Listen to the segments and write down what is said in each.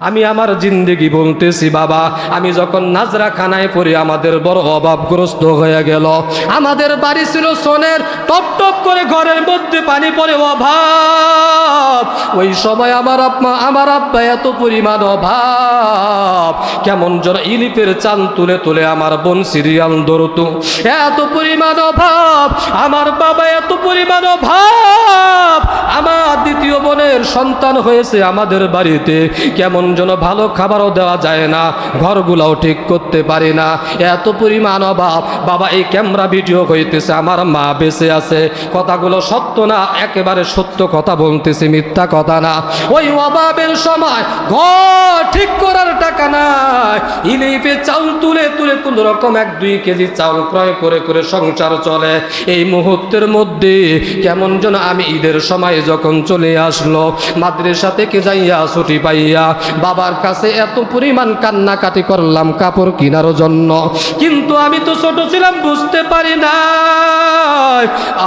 আমি আমার জিন্দেগি বলতেছি বাবা, আমি যখন নাজরাখানায় পড়ি আমাদের বড় অভাবগ্রস্ত হয়ে গেল। আমাদের বাড়ি ছিল সোনের, টপ টপ করে ঘরের মধ্যে পানি পড়ে, অভাব। ওই সময় আমার আব্বা এত পরিমাণ অভাব, কেমন যেন ইলিপের চাল তুলে তুলে আমার বোন সিরিয়াল ধরতো, এত পরিমাণ অভাব। আমার বাবা এত পরিমাণ অভাব, আমার দ্বিতীয় বোনের সন্তান হয়েছে আমাদের বাড়িতে, কেমন যেন ভালো খাবারও দেওয়া যায় না, ঘরগুলাও ঠিক করতে পারি না, এত পরিমাণ অভাব। বাবা এই ক্যামেরা ভিডিও হইতেছে, আমার মা বেঁচে আছে, কথাগুলো সত্য না, একেবারে সত্য কথা বলতেছি, মিথ্যা কথা না। ওই অভাবের সময় ঘর ঠিক করার টাকা নাই, ইলিপে চাউল তুলে তুলে কোন রকম 1-2 কেজি চাউল ক্রয় করে করে সংসার চলে। এই মুহূর্তের মধ্যে কেমন যেন আমি ঈদের সময় যখন চলে আসলো, মাদ্রাসা থেকে যাইয়া ছুটি পাইয়া বাবার কাছে এত পরিমাণ কান্নাকাটি করলাম কাপড় কেনার জন্য, কিন্তু আমি তো ছোট ছিলাম, বুঝতে পারি না।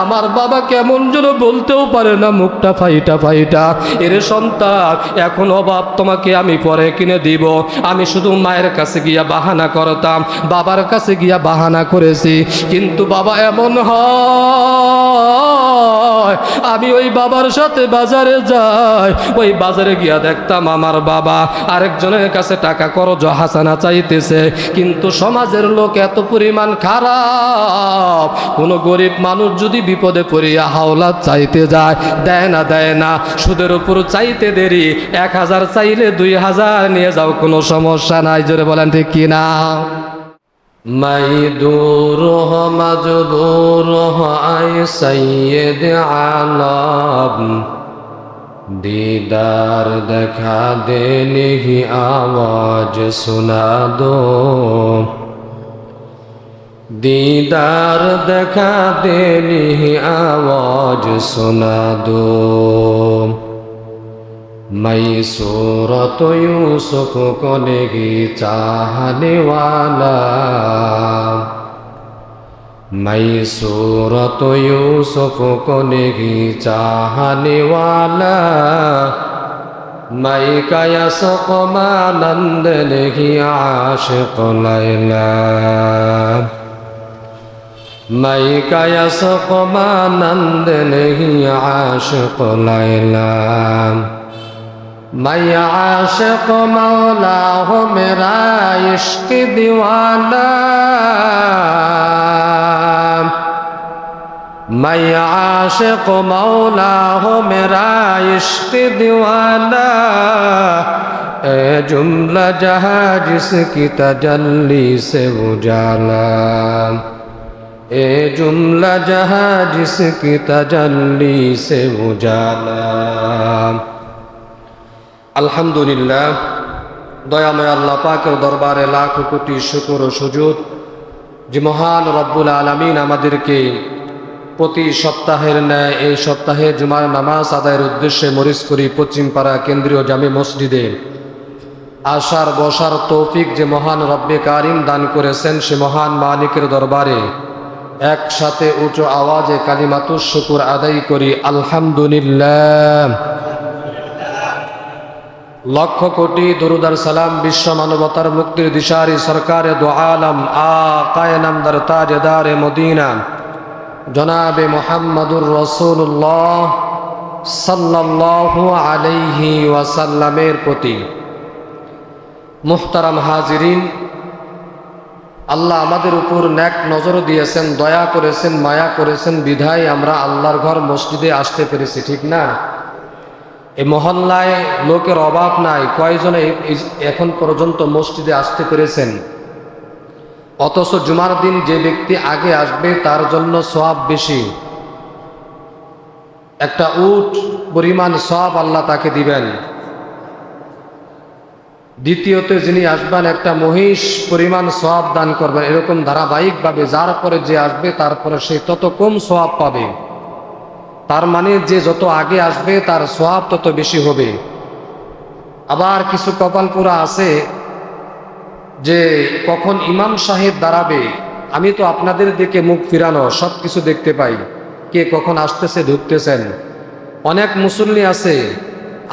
আমার বাবা কেমন যেন বলতেও পারে না, মুখটা ফাইটা ফাইটা, এরে সন্তান এখন অভাব, তোমাকে আমি পরে কিনে দিব। আমি শুধু মায়ের কাছে গিয়া বাহানা করতাম, বাবার কাছে গিয়া বাহানা করেছি, কিন্তু বাবা এমন হয় আমি ওই বাবার সাথে বাজারে যাই, ওই বাজারে গিয়া দেখতাম আমার বাবা আরেকজনের কাছে টাকা করজ হাসানা চাইতেছে, কিন্তু সমাজের লোক এত পরিমাণ খারাপ, কোনো গরিব মানুষ যদি বিপদে পড়িয়া হাওলাত চাইতে যায়, দেয় না, সুদের উপর চাইতে দেরি, 1000 চাইলে 2000 নিয়ে যাও, কোনো সমস্যা নাই। জোরে বলেন ঠিক কিনা? মাই দূর মজবুর আই সৈয়দ আলম, दीदार দেখা दे नहीं आवाज सुना दो, दीदार দেখা दे नहीं आवाज सुना दो। मैं सूरत यूसुफ को नहीं चाहने वाला, मैं सूरत यूसुफ को नहीं चाहने वाला, मैं क्या सुकमानंद नहीं आशिक लैला, मैं क्या सुकमानंद नहीं आशिक लैला, मैं आशिक मौला हूँ मेरा इश्क दीवाना, मैं आशिक मौला हूँ मेरा इश्क दीवाना, ए जुमला जहाँ जिसकी तजल्ली से उजाला, ए जुमला जहाँ जिसकी तजल्ली से उजाला। আলহামদুলিল্লাহ, দয়াময় আল্লাহ পাকের দরবারে লাখ কোটি শুকর ও সুজুদ যে মহান রব্বুল আলামিন আমাদেরকে প্রতি সপ্তাহের ন্যায় এই সপ্তাহে জুমার নামাজ আদায়ের উদ্দেশ্যে মরিচকুড়ি পশ্চিমপাড়া কেন্দ্রীয় জামে মসজিদে আসার বসার তৌফিক যে মহান রব্বে কারিম দান করেছেন, সে মহান মালিকের দরবারে একসাথে উঁচু আওয়াজে কালিমাতুশ শুকুর আদায় করি আলহামদুলিল্লাহ। লক্ষ কোটি দরুদ আর সালাম বিশ্ব মানবতার মুক্তির দিশারি সরকারে দো আলম আকায়ে নামদার তাজদারে মদিনা জনাবে মুহাম্মদুর রাসূলুল্লাহ সাল্লাল্লাহু আলাইহি ওয়াসাল্লামের প্রতি। মুহতারাম হাজিরিন, আল্লাহ আমাদের উপর নেক নজর দিয়েছেন, দয়া করেছেন, মায়া করেছেন, বিধায় আমরা আল্লাহর ঘর মসজিদে আসতে পেরেছি, ঠিক না? এই মহল্লায় লোকের অভাব নাই, কয়জনে এখন পর্যন্ত মসজিদে আসতে পেরেছেন? অথচ জুমার দিন যে ব্যক্তি আগে আসবে তার জন্য সওয়াব বেশি, একটা উট পরিমাণ সওয়াব আল্লাহ তাকে দিবেন। দ্বিতীয়ত যিনি আসবেন একটা মহিষ পরিমাণ সওয়াব দান করবেন, এরকম ধারাবাহিকভাবে যার পরে যে আসবে তারপরে সে তত কম সওয়াব পাবে। তার মানে যে যত আগে আসবে তার সওয়াব তত বেশি হবে। আবার কিছু কপালপুরা আছে যে কখন ইমাম সাহেব দাঁড়াবে, আমি তো আপনাদের দিকে মুখ ফিরানো সব কিছু দেখতে পাই, কে কখন আসতেছে ঢুকতেছেন। অনেক মুসল্লি আছে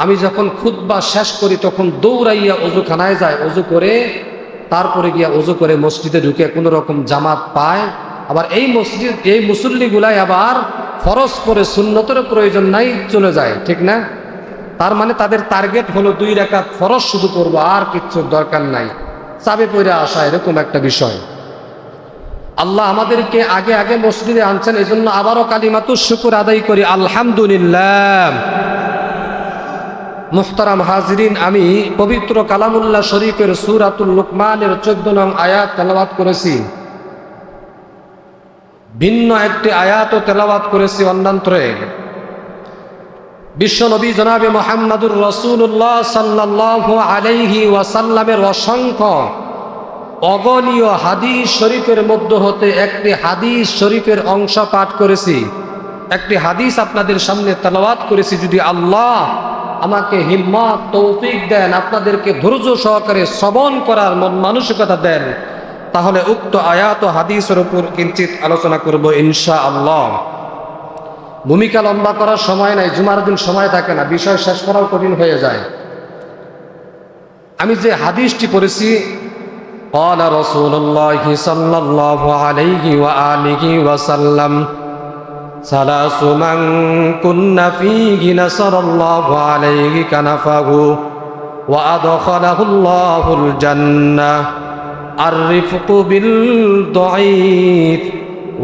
আমি যখন খুতবা শেষ করি তখন দৌড়াইয়া অজুখানায় যায়, অজু করে তারপরে গিয়া অজু করে মসজিদে ঢুকে কোনো রকম জামাত পায়। আবার এই মুসল্লিগুলাই আবার ফরজ পরে সুন্নতের প্রয়োজন নাই চলে যায়, ঠিক না? তার মানে তাদের টার্গেট হলো 2 রাকাত ফরজ শুধু করবো, আর কিচ্ছুর দরকার নাই, চাবে পড়ে আসা, এরকম একটা বিষয়। আল্লাহ আমাদেরকে আগে আগে মসজিদে আনছেন, এই জন্য আবারও কালিমাতুশ শুকর আদায় করি, আলহামদুলিল্লাহ। মুহতারাম হাজিরিন, আমি পবিত্র কালামুল্লাহ শরীফের সূরাতুল লুকমানের 14 নং আয়াত তেলাওয়াত করেছি, ভিন্ন একটি আয়াতও তেলাওয়াত করেছি অন্যান্তরে। বিশ্বনবী জনাবে মুহাম্মদুর রাসূলুল্লাহ সাল্লাল্লাহু আলাইহি ওয়াসাল্লামের অসংখ্য অগণীয় হাদিস শরীফের মধ্যে হতে একটি হাদিস শরীফের অংশ পাঠ করেছি, একটি হাদিস আপনাদের সামনে তেলাওয়াত করেছি। যদি আল্লাহ আমাকে হিম্মত তৌফিক দেন, আপনাদেরকে ধৈর্য সহকারে শ্রবণ করার মন মানসিকতা দেন, তাহলে উক্ত আয়াত ও হাদিসের উপর কিঞ্চিত আলোচনা করব ইনশাআল্লাহ। ভূমিকা লম্বা করার সময় নাই, জুমার দিন সময় থাকে না, বিষয় শেষ করাও কঠিন হয়ে যায়। আমি যে হাদিসটি পড়েছি, قال رسول الله صلى الله عليه وآله وسلم ثلاث من كن فيه نصر الله عليه كنفه وأدخله الله الجنة الرفق بالضعيف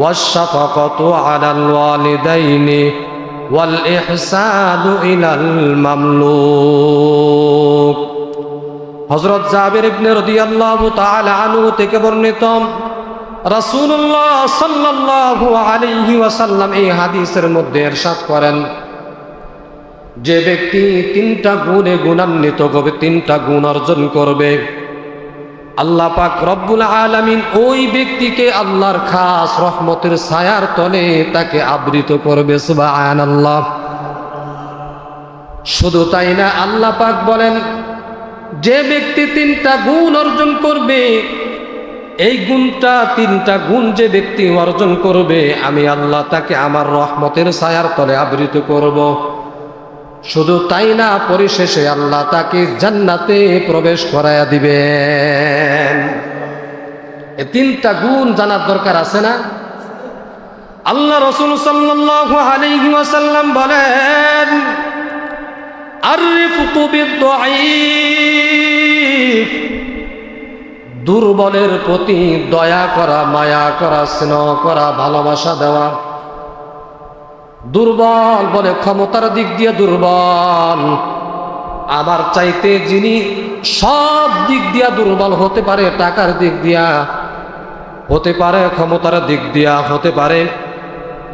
والشفقة على الوالدين والإحسان إلى المملوك। হযরত জাবির ইবনে রাদিয়াল্লাহু তাআলা আনহু থেকে বর্ণিত, রাসূলুল্লাহ সাল্লাল্লাহু আলাইহি ওয়াসাল্লাম এই হাদিসের মধ্যে ইরশাদ করেন, যে ব্যক্তি 3টা গুণে গুণান্বিত হবে, 3টা গুণ অর্জন করবে, আল্লাহ পাক রব্বুল আলামিন ওই ব্যক্তিকে আল্লাহর খাস রহমতের ছায়ার তলে তাকে আবৃত করবে। সুবহানাল্লাহ। শুধু তাই না, আল্লাহ পাক বলেন, যে ব্যক্তি 3টা গুণ অর্জন করবে, এই 3টা গুণ যে ব্যক্তি অর্জন করবে, আমি আল্লাহ তাকে আমার রহমতের ছায়ার তলে আবৃত করব। শুধু তাই না, পরিশেষে আল্লাহ তাকে জান্নাতে প্রবেশ করায়া দিবেন। এই 3টা গুণ জানার দরকার আছে না? আল্লাহ রাসূল সাল্লাল্লাহু আলাইহি ওয়াসাল্লাম বলেন, আররিফকু বিদ-দাঈফ, দুর্বলের প্রতি দয়া করা, মায়া করা, স্নেহ করা, ভালোবাসা দেওয়া। দুর্বল বলে ক্ষমতার দিক দিয়ে দুর্বল, আমার চাইতে যিনি সব দিক দিয়া দুর্বল হতে পারে, টাকার দিক দিয়া হতে পারে, ক্ষমতার দিক দিয়া হতে পারে,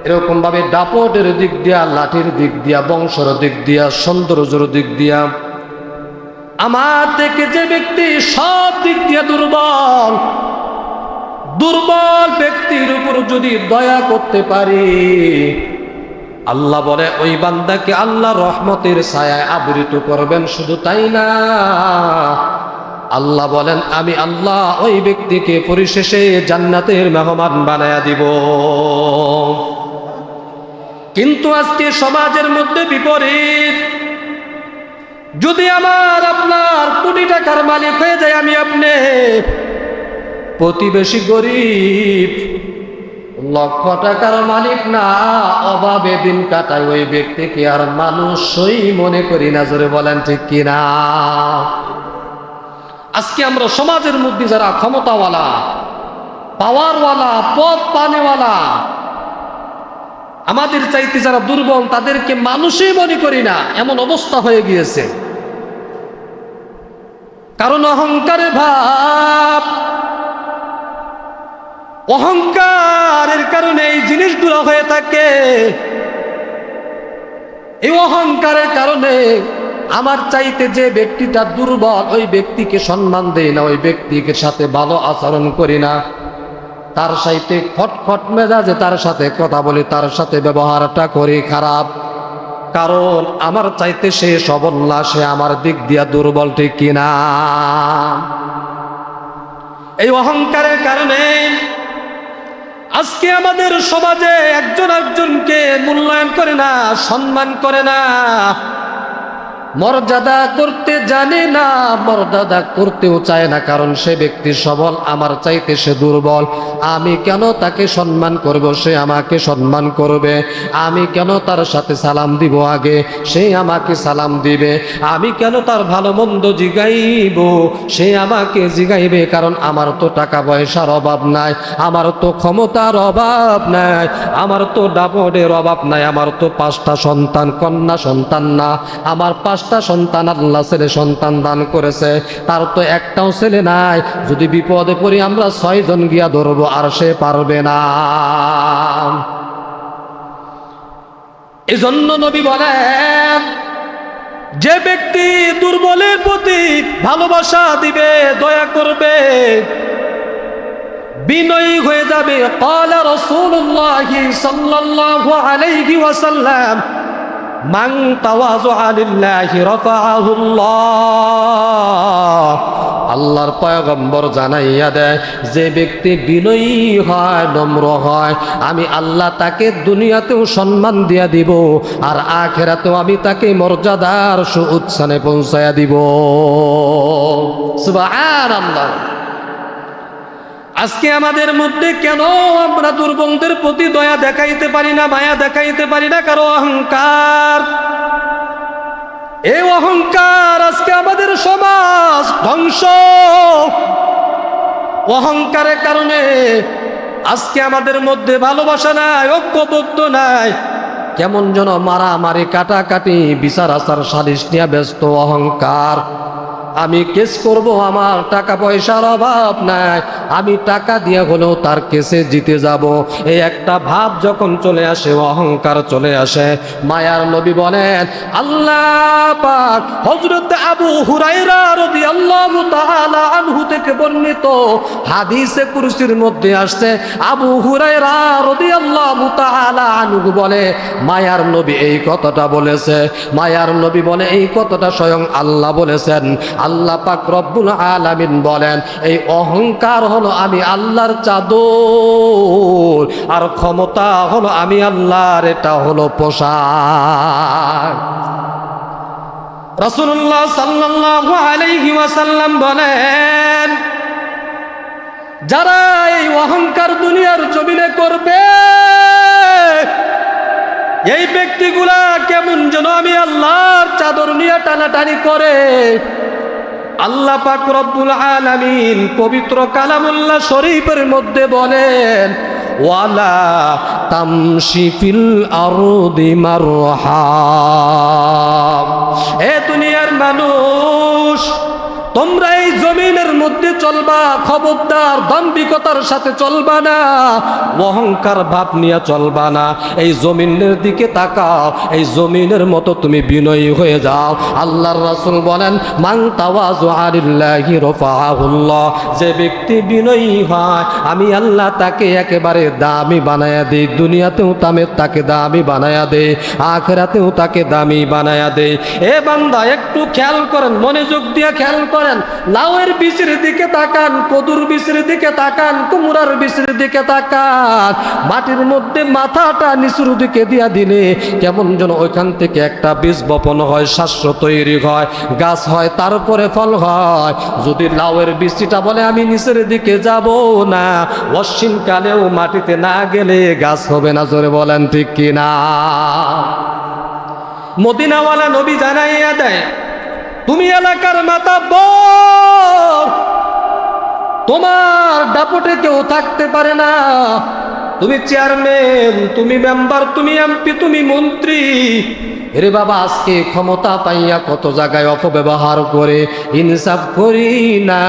এরকম ভাবে দাপটের দিক দিয়া, লাঠির দিক দিয়া, বংশের দিক দিয়া, সৌন্দর্যের দিক দিয়া, আমার থেকে যে ব্যক্তি সব দিক দিয়া দুর্বল, দুর্বল ব্যক্তির উপর যদি দয়া করতে পারি, আল্লাহ বলে ওই বান্দাকে আল্লাহ রহমতের ছায়ায় আবৃত করবেন। শুধু তাই না, আল্লাহ বলেন, আমি আল্লাহ ওই ব্যক্তিকে পরিশেষে জান্নাতের মেহমান বানায়া দিব। কিন্তু আজকে সমাজের মধ্যে বিপরীত। যদি আমার আপনার কোটি টাকার মালিক হয়ে যায়, আমি আপনি প্রতিবেশী গরিব, লক্ষ টাকার মালিক না, অভাবে দিন কাটায়, ওই ব্যক্তিকে আর মানুষই মনে করি না। জোরে বলেন ঠিক কিনা? আজকে আমরা সমাজের মধ্যে যারা ক্ষমতাওয়ালা, পাওয়ারওয়ালা, পদ পানেওয়ালা, আমাদের চাইতে যারা দুর্বল, তাদেরকে মানুষই মনে করি না, এমন অবস্থা হয়ে গিয়েছে। কারণ অহংকারের ভাব, অহংকারের কারণে এই জিনিসগুলো হয়ে থাকে। এই অহংকারের কারণে আমার চাইতে যে ব্যক্তিটা দুর্বল, ওই ব্যক্তিকে সম্মান দেই না, ওই ব্যক্তিকে সাথে ভালো আচরণ করি না, তার সাথে খটখট মেজাজে তার সাথে কথা বলি, তার সাথে ব্যবহারটা করি খারাপ। কারণ আমার চাইতে সে সবল না, সে আমার দিক দিয়া দুর্বল, ঠিক কিনা? এই অহংকারের কারণে আজকে আমাদের সমাজে একজন একজনকে মূল্যায়ন করে না, সম্মান করে না। মর্যাদা করতে জানে না, মর্যাদা করতেও চায় না, কারণ সে ব্যক্তি সবল, আমার চাইতে সে দুর্বল। আমি কেন তাকে সম্মান করব, সে আমাকে সম্মান করবে। আমি কেন তার সাথে সালাম দিব আগে, সে আমাকে সালাম দিবে। আমি কেন তার ভালো মন্দ জিগাইব, সে আমাকে জিগাইবে। কারণ আমার তো টাকা পয়সার অভাব নাই, আমার তো ক্ষমতার অভাব নাই, আমার তো দাপটের অভাব নাই, আমার তো 5টা সন্তান, কন্যা সন্তান না, আমার 5টা সন্তান আল্লাহ ছেলে সন্তান দান করেছে, তার তো একটাও ছেলে নাই। যদি বিপদে পড়ি আমরা 6 জন গিয়া ধরবো, আর সে পারবে না। এজন্য নবী বলেন, যে ব্যক্তি দুর্বলের প্রতি ভালোবাসা দিবে, দয়া করবে, বিনয়ী হয়ে যাবে। ক্বালা রাসূলুল্লাহ সাল্লাল্লাহু আলাইহি ওয়াসাল্লাম, মান তাওয়াযআ লিল্লাহি রাফাআহুল্লাহ। আল্লাহর পয়গম্বর জানাইয়া দেয়, যে ব্যক্তি বিনয়ী হয়, নম্র হয়, আমি আল্লাহ তাকে দুনিয়াতেও সম্মান দিয়া দিব, আর আখিরাতেও আমি তাকে মর্যাদার সুউচ্ছানে পৌঁছায়া দিব। সুবহানাল্লাহ। আজকে আমাদের মধ্যে কেন আমরা দুর্বলদের প্রতি দয়া দেখাইতে পারি না, মায়া দেখাইতে পারি না? কারো অহংকার। এই অহংকার আজকে আমাদের সমাজ ধ্বংস। অহংকারের কারণে আজকে আমাদের মধ্যে ভালোবাসা নাই, ঐক্যবদ্ধ নাই, কেমন যেন মারামারি, কাটাকাটি, বিচার আচার, সালিশ নিয়ে ব্যস্ত। অহংকার। আমি কেস করব, আমার টাকা পয়সার অভাব নাই, আমি টাকা দিয়ে হলেও তার কেসে জিতে যাব, এই একটা ভাব যখন চলে আসে, অহংকার চলে আসে। মায়ার নবী বলেন, আল্লাহ পাক হযরত আবু হুরায়রা রাদিয়াল্লাহু তাআলা আনহু থেকে বর্ণিত হাদিসে কুরসির মধ্যে আসছে, আবু হুরায়রা রাদিয়াল্লাহু তাআলা আনহু বলে, মায়ার নবী এই কথাটা বলেছে। মায়ার নবী বলে, এই কথাটা স্বয়ং আল্লাহ বলেছেন। আল্লাহ পাক রব্বুল আলামিন বলেন, এই অহংকার হলো আমি আল্লাহর চাদর, আর ক্ষমতা হলো আমি আল্লাহর, এটা হলো পোশাক। রাসূলুল্লাহ সাল্লাল্লাহু আলাইহি ওয়াসাল্লাম বলেন, যারা এই অহংকার দুনিয়ার জমিনে করবে, এই ব্যক্তিগুলা কেমন যেন আমি আল্লাহর চাদর নিয়ে টানাটানি করে। আল্লাহ পাক রব্বুল আলামিন পবিত্র কালামুল্লাহ শরীফের মধ্যে বলেন, ওয়ালা তামশি ফিল আরদি মারহা। এ দুনিয়ার মানুষ, তোমরা এই জমিনের মধ্যে চলবা, খবরদার দাম্ভিকতার সাথে চলবা না, অহংকার ভাব নিয়ে চলবা না। এই জমিনের দিকে তাকাও, এই জমিনের মতো তুমি বিনয়ী হয়ে যাও। আল্লাহর রাসূল বলেন, মান তাওয়াযআ লিল্লাহি রাফাআহুল্লাহ। যে ব্যক্তি বিনয়ী হয়, আমি আল্লাহ তাকে একেবারে দামি বানায়া দেই। দুনিয়াতেও তাকে দামি বানায়া দেই, আখিরাতেও তাকে দামি বানায়া দেই। এ বান্দা, একটু খেয়াল করেন, মনোযোগ দিয়ে খেয়াল করেন। লাউয়ের বীজের দিকে তাকান, কদুর বীজের দিকে তাকান, কুমড়ার বীজের দিকে তাকান। মাটির মধ্যে মাথাটা নিচুর দিকে দিয়া দিলে কেমন যেন ওইখান থেকে একটা বীজ বপন হয়, শস্য তৈরি হয়, গাছ হয়, তারপরে ফল হয়। যদি লাউয়ের বীজটা বলে আমি নিচের দিকে যাব না, অশ্বিনকালেও মাটিতে না গেলে গাছ হবে না। জোরে বলেন ঠিক কিনা? মদিনাওয়ালা নবী জানাইয়া দেয়, তুমি এলাকার মাতাব্বর, তোমার দাপটে কেউ থাকতে পারে না। তুমি চেয়ারম্যান, তুমি মেম্বার, তুমি এমপি, তুমি মন্ত্রী। এরে বাবা, আজকে ক্ষমতা পাইয়া কত জায়গায় অপব্যবহার করে, ইনসাফ করি না।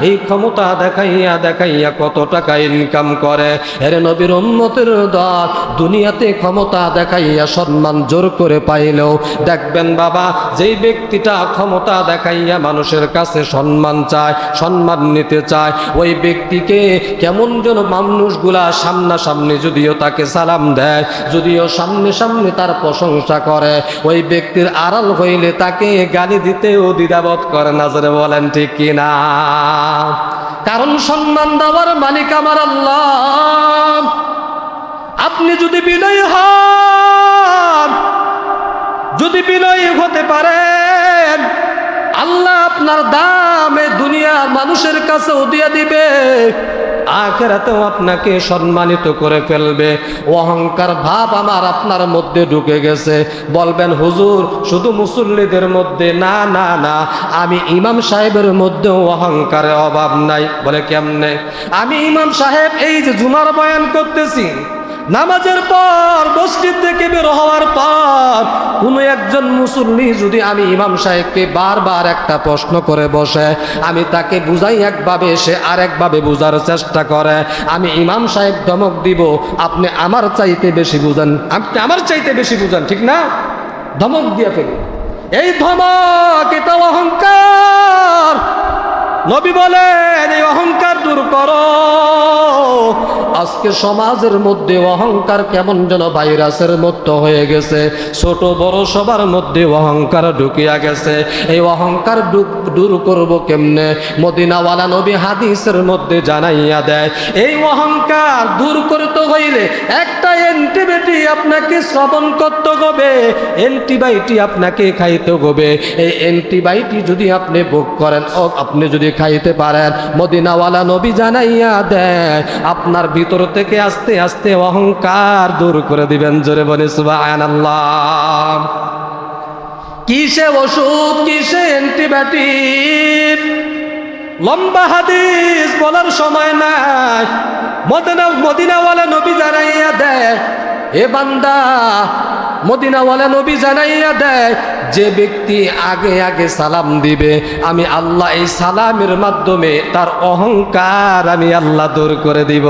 এই ক্ষমতা দেখাইয়া কত টাকা ইনকাম করে। এরে নবীর উম্মতের দল, দুনিয়াতে ক্ষমতা দেখাইয়া সম্মান জোর করে পাইলেও দেখবেন বাবা, যেই ব্যক্তিটা ক্ষমতা দেখাইয়া মানুষের কাছে সম্মান চায়, সম্মান নিতে চায়, ওই ব্যক্তিকে কেমন যেন মানুষগুলা সামনাসামনি যদিও তাকে সালাম দেয়, যদিও সামনে সামনে তার প্রশংসা করে, ওই ব্যক্তির আড়াল হইলে তাকে গালি দিতেও দ্বিধাবোধ করে না। জোরে বলেন ঠিক কিনা? কারণ সম্মান দেওয়ার মালিক আমার আল্লাহ। আপনি যদি বিনয়ী হন, যদি বিনয়ী হতে পারেন, আল্লাহ আপনার দাম এই দুনিয়ার মানুষের কাছেও দিয়ে দিবে, আখিরাতেও আপনাকে সম্মানিত করে ফেলবে। অহংকার ভাব আমার আপনার মধ্যে ঢুকে গেছে। বলবেন হুজুর শুধু মুসল্লিদের মধ্যে না, না না, আমি ইমাম সাহেবের মধ্যেও অহংকারের অভাব নাই। বলে কেমনে? আমি ইমাম সাহেব এই যে জুমার বয়ান করতেছি, নামাজের পর মসজিদ থেকে বের হওয়ার পর কোনো একজন মুসল্লি যদি আমি ইমাম সাহেবকে বারবার একটা প্রশ্ন করে বসে, আমি তাকে বুঝাই একভাবে, সে আরেকভাবে বুঝার চেষ্টা করে, আমি ইমাম সাহেব ধমক দিব, আপনি আমার চাইতে বেশি বুঝান, আপনি আমার চাইতে বেশি বুঝান, ঠিক না? ধমক দিয়ে ফেলি। এই ধমক, এটা অহংকার। নবী বলেন এই অহংকার দূর করো। আজকে সমাজের মধ্যে অহংকার কেমন যেন ভাইরাসের মতো হয়ে গেছে, ছোট বড় সবার মধ্যে অহংকার ঢুকিয়া গেছে। এই অহংকার দূর করব কেমনে? মদিনাওয়ালা নবী হাদিসের মধ্যে জানাইয়া দেয়, এই অহংকার দূর করতে হইলে একটা অ্যান্টিবায়োটিক আপনাকে শ্রবণ করতে হবে, অ্যান্টিবায়োটিক আপনাকে খাইতে হবে। এই অ্যান্টিবায়োটিক যদি আপনি ভোগ করেন, আপনি যদি খাইতে পারেন, মদিনাওয়ালা নবী জানাইয়া দেয় আপনার ভিতর থেকে আস্তে আস্তে অহংকার দূর করে দিবেন। জোরে বলে সুবহানাল্লাহ। কিসে ওষুধ, কিসে অ্যান্টিবায়োটিক, লম্বা হাদিস বলার সময় নাই। মদিনাওয়ালা নবী জানাইয়া দেয়, এ বান্দা, মদিনাওয়ালা নবী জানাইয়া দেয়, যে ব্যক্তি আগে আগে সালাম দিবে, আমি আল্লাহ এই সালামের মাধ্যমে তার অহংকার আমি আল্লাহ দূর করে দিব।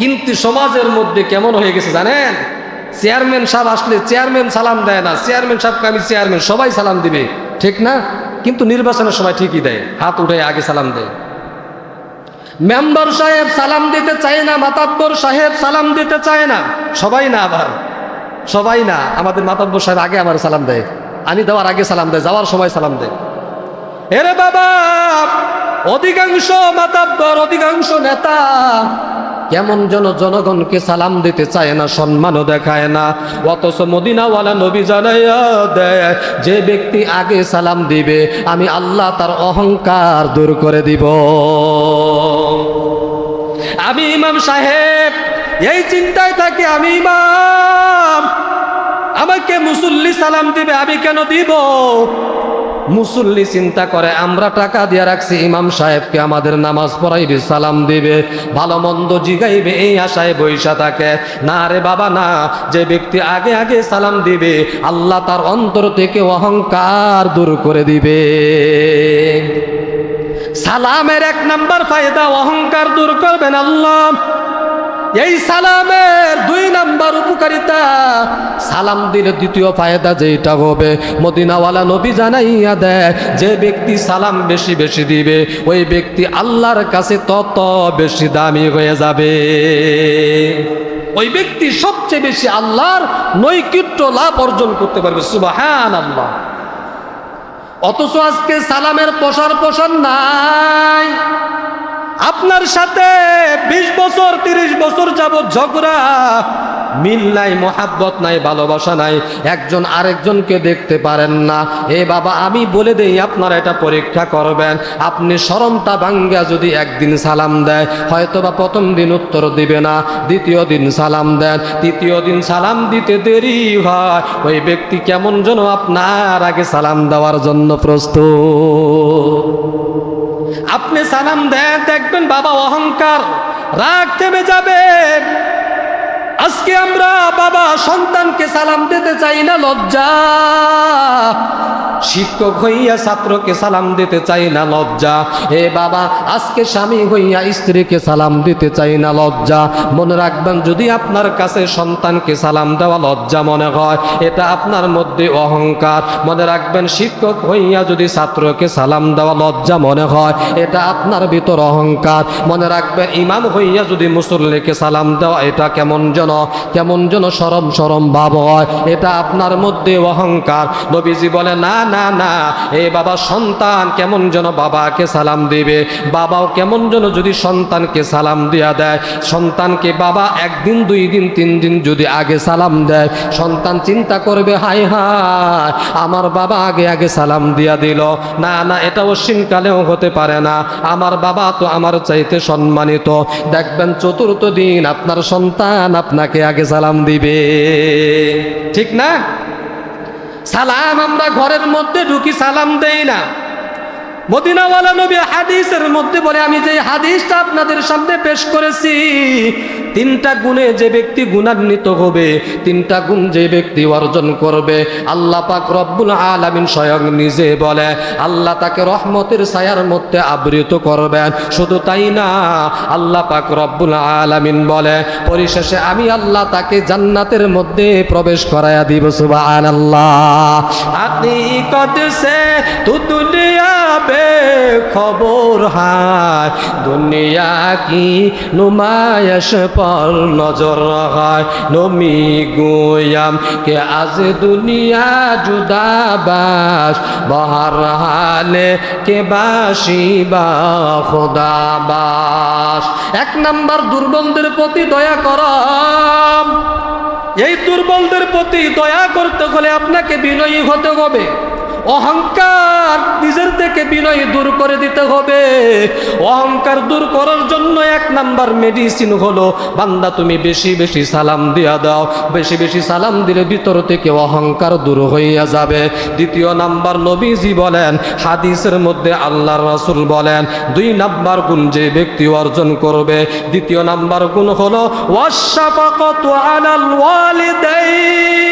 কিন্তু সমাজের মধ্যে কেমন হয়ে গেছে জানেন? চেয়ারম্যান সাহেব আসলে চেয়ারম্যান সালাম দেয় না, চেয়ারম্যান সাহেবকে আমি চেয়ারম্যান, সবাই সালাম দিবে, ঠিক না? কিন্তু নির্বাচনের সময় ঠিকই দেয়, হাত উঠে আগে সালাম দেয়। মেম্বার সাহেব সালাম দিতে চায় না, মাতাব্বর সাহেব সালাম দিতে চায় না, সবাই না, আবার সবাই না, আমাদের মাতাব্বর সাহেব আগে আমার সালাম দেয়, আমি দেওয়ার আগে সালাম দেয়, যাওয়ার সময় সালাম দেয়। এরে বাবা, অধিকাংশ মাতাব্বর, অধিকাংশ নেতা কেমন যেন জনগণকে সালাম দিতে চায় না, সম্মানও দেখায় না। অথচ মদিনাওয়ালা নবী জানাইয়া দেয়, যে ব্যক্তি আগে সালাম দিবে, আমি আল্লাহ তার অহংকার দূর করে দিব। আমি ইমাম সাহেব এই চিন্তায় থাকি, আমি ইমাম, আমাকে মুসল্লি সালাম দিবে, আমি কেন দিব? মুসল্লি চিন্তা করে আমরা টাকা দিয়ে রাখছি, ইমাম সাহেবকে আমাদের নামাজ পড়াইবে, সালাম দিবে, ভালো মন্দ জিগাইবে, এই আশায় বৈশা থাকে। না রে বাবা না, যে ব্যক্তি আগে আগে সালাম দিবে, আল্লাহ তার অন্তর থেকে অহংকার দূর করে দিবে। সালামের এক নাম্বার ফায়দা, অহংকার দূর করবেন আল্লাহ। এই সালামের দুই নাম্বার উপকারিতা, সালাম দিলে দ্বিতীয় ফায়দা যেটা হবে, মদিনাওয়ালা নবী জানাইয়া দেয়, যে ব্যক্তি সালাম বেশি বেশি দিবে, ওই ব্যক্তি আল্লাহর কাছে তত বেশি দামি হয়ে যাবে। ওই ব্যক্তি সবচেয়ে বেশি আল্লাহর নৈকট্য লাভ অর্জন করতে পারবে। সুবহানাল্লাহ। অথচ আজকে সালামের প্রসার নাই। আপনার সাথে 20 বছর 30 বছর যাবত ঝগড়া, মিল নাই, মোহাব্বত নাই, ভালোবাসা নাই, একজন আরেকজনকে দেখতে পারেন না। এ বাবা, আমি বলে দেই, আপনারা এটা পরীক্ষা করবেন। আপনি শরমটা ভাঙ্গা যদি একদিন সালাম দেয়, হয়তোবা প্রথম দিন উত্তর দিবে না, দ্বিতীয় দিন সালাম দেন, তৃতীয় দিন সালাম দিতে দেরি হয়, ওই ব্যক্তি কেমন যেন আপনার আগে সালাম দেওয়ার জন্য প্রস্তুত। আপনি সালাম দেন, দেখবেন বাবা অহংকার, রাগ থেমে যাবে। আজকে আমরা বাবা সন্তানকে সালাম দিতে চাই না, লজ্জা। শিক্ষক হইয়া ছাত্রকে সালাম দিতে চাই না, লজ্জা। এ বাবা, আজকে স্বামী হইয়া স্ত্রীকে সালাম দিতে চাই না, লজ্জা। মনে রাখবেন, যদি আপনার কাছে সন্তানকে সালাম দেওয়া লজ্জা মনে হয়, এটা আপনার মধ্যে অহংকার। মনে রাখবেন, শিক্ষক হইয়া যদি ছাত্রকে সালাম দেওয়া লজ্জা মনে হয়, এটা আপনার ভিতর অহংকার। মনে রাখবেন, ইমাম হইয়া যদি মুসল্লিকে সালাম দেওয়া, এটা কেমন যেন কেমন যেন শরম শরম ভাব হয়, এটা আপনার মধ্যে অহংকার। নবীজি বলে না না না, এই বাবা সন্তান কেমন যেন বাবাকে সালাম দিবে, বাবাও কেমন যেন যদি সন্তানকে সালাম দিয়া দেয়, সন্তানকে বাবা একদিন 2 দিন 3 দিন যদি আগে সালাম দেয়, সন্তান চিন্তা করবে হায় হায় আমার বাবা আগে আগে সালাম দিয়া দিল। না না, এটা অশ্বিনকালেও হতে পারে না, আমার বাবা তো আমার চাইতে সম্মানিত। দেখবেন চতুর্থ দিন আপনার সন্তান আপনাকে আগে সালাম দিবে, ঠিক না? সালাম আমরা ঘরের মধ্যে ঢুকি সালাম দেই না। মদিনাওয়ালা নবী হাদিসের মধ্যে বলে, আমি যে হাদিসটা আপনাদের সামনে পেশ করেছি, 3টা গুণে যে ব্যক্তি গুণান্বিত হবে, 3টা গুণ যে ব্যক্তি অর্জন করবে, আল্লাহ পাক রব্বুল আলামিন স্বয়ং নিজে বলে আল্লাহ তাকে রহমতের ছায়ার মধ্যে আবৃত করবেন। শুধু তাই না, আল্লাহ পাক রব্বুল আলামিন বলে পরিশেষে আমি আল্লাহ তাকে জান্নাতের মধ্যে প্রবেশ করায়া দিব। সুবহানাল্লাহ। হাকিকত সে তু দুনিয়া খবর হায়, দুনিয়া কি নুমায়শ পর নজর হয়, নমি গোয়াম কে আজ দুনিয়া জুদাবাস, বহার হালে কে বাসি বা খোদাবাস। 1 নাম্বার দুর্বলদের প্রতি দয়া করম। এই দুর্বলদের প্রতি দয়া করতে হলে আপনাকে বিনয়ী হতে হবে। অহংকার নিজের থেকে বিনয় দূর করে দিতে হবে। অহংকার দূর করার জন্য 1 নাম্বার মেডিসিন হলো বান্দা তুমি বেশি বেশি সালাম দিয়া দাও। বেশি বেশি সালাম দিলে ভিতর থেকে অহংকার দূর হইয়া যাবে। 2 নাম্বার নবীজি বলেন, হাদিসের মধ্যে আল্লাহর রাসূল বলেন 2 নাম্বার গুণ যে ব্যক্তি অর্জন করবে, 2 নাম্বার গুণ হলো ওয়াশফাকাতু আলাল ওয়ালিদাইন।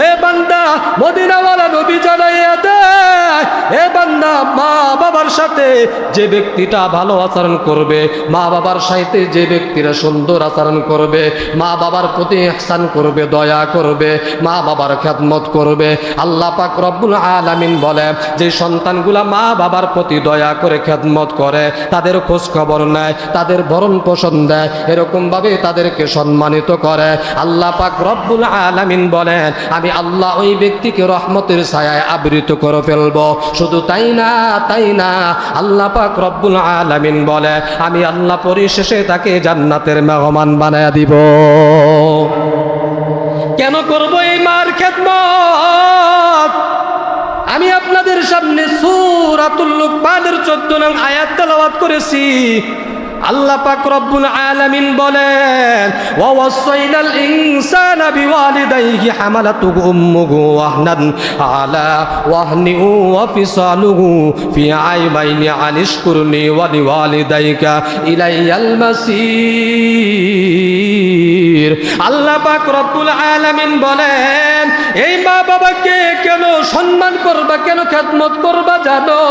এ বান্দা, মদিনাওয়ালা নবী জানাইয়া দেয়, এ বান্দা মা বাবার সাথে যে ব্যক্তিটা ভালো আচরণ করবে, মা বাবার সাথে যে ব্যক্তিরা সুন্দর আচরণ করবে, মা বাবার প্রতি ইহসান করবে, দয়া করবে, মা বাবার খেদমত করবে, আল্লাহ পাক রব্বুল আলামিন বলে যে সন্তানগুলা মা বাবার প্রতি দয়া করে খেদমত করে, তাদের খোঁজ খবর নেয়, তাদের ভরণ পোষণ দেয়, এরকম ভাবে তাদেরকে সম্মানিত করে, আল্লাহ পাক রব্বুল আলামিন বলেন আমি আল্লাহ ওই ব্যক্তিকে রহমতের ছায়ায় আবৃত করে ফেলবো। শুধু তাই না, তাই না, আল্লাহ পাক রব্বুল আলামিন বলে আমি আল্লাহ পরিশেষে তাকে জান্নাতের মেহমান বানায়া দিব। কেন করব এই মার খেদমত? আমি আপনাদের সামনে সূরাতুল লুকমানের 14 নং আয়াত তেলাওয়াত করেছি। আল্লাহ পাক রব্বুল আলামিন বলেন ওয়া ওয়াসাইনাল ইনসানা বিওয়ালিদাইহি হামালাতুহু উম্মুহু ওয়াহনান আলা ওয়াহনি ওয়া ফিসালুহু ফি আইমাইনি আনিশকুরনি ওয়া লিওয়ালিদাইকা ইলাইয়াল মাসির। আল্লাহ পাক রব্বুল আলামিন বলেন এই মা বাবাকে কেন সম্মান করবা, কেন খেদমত করবা জানো?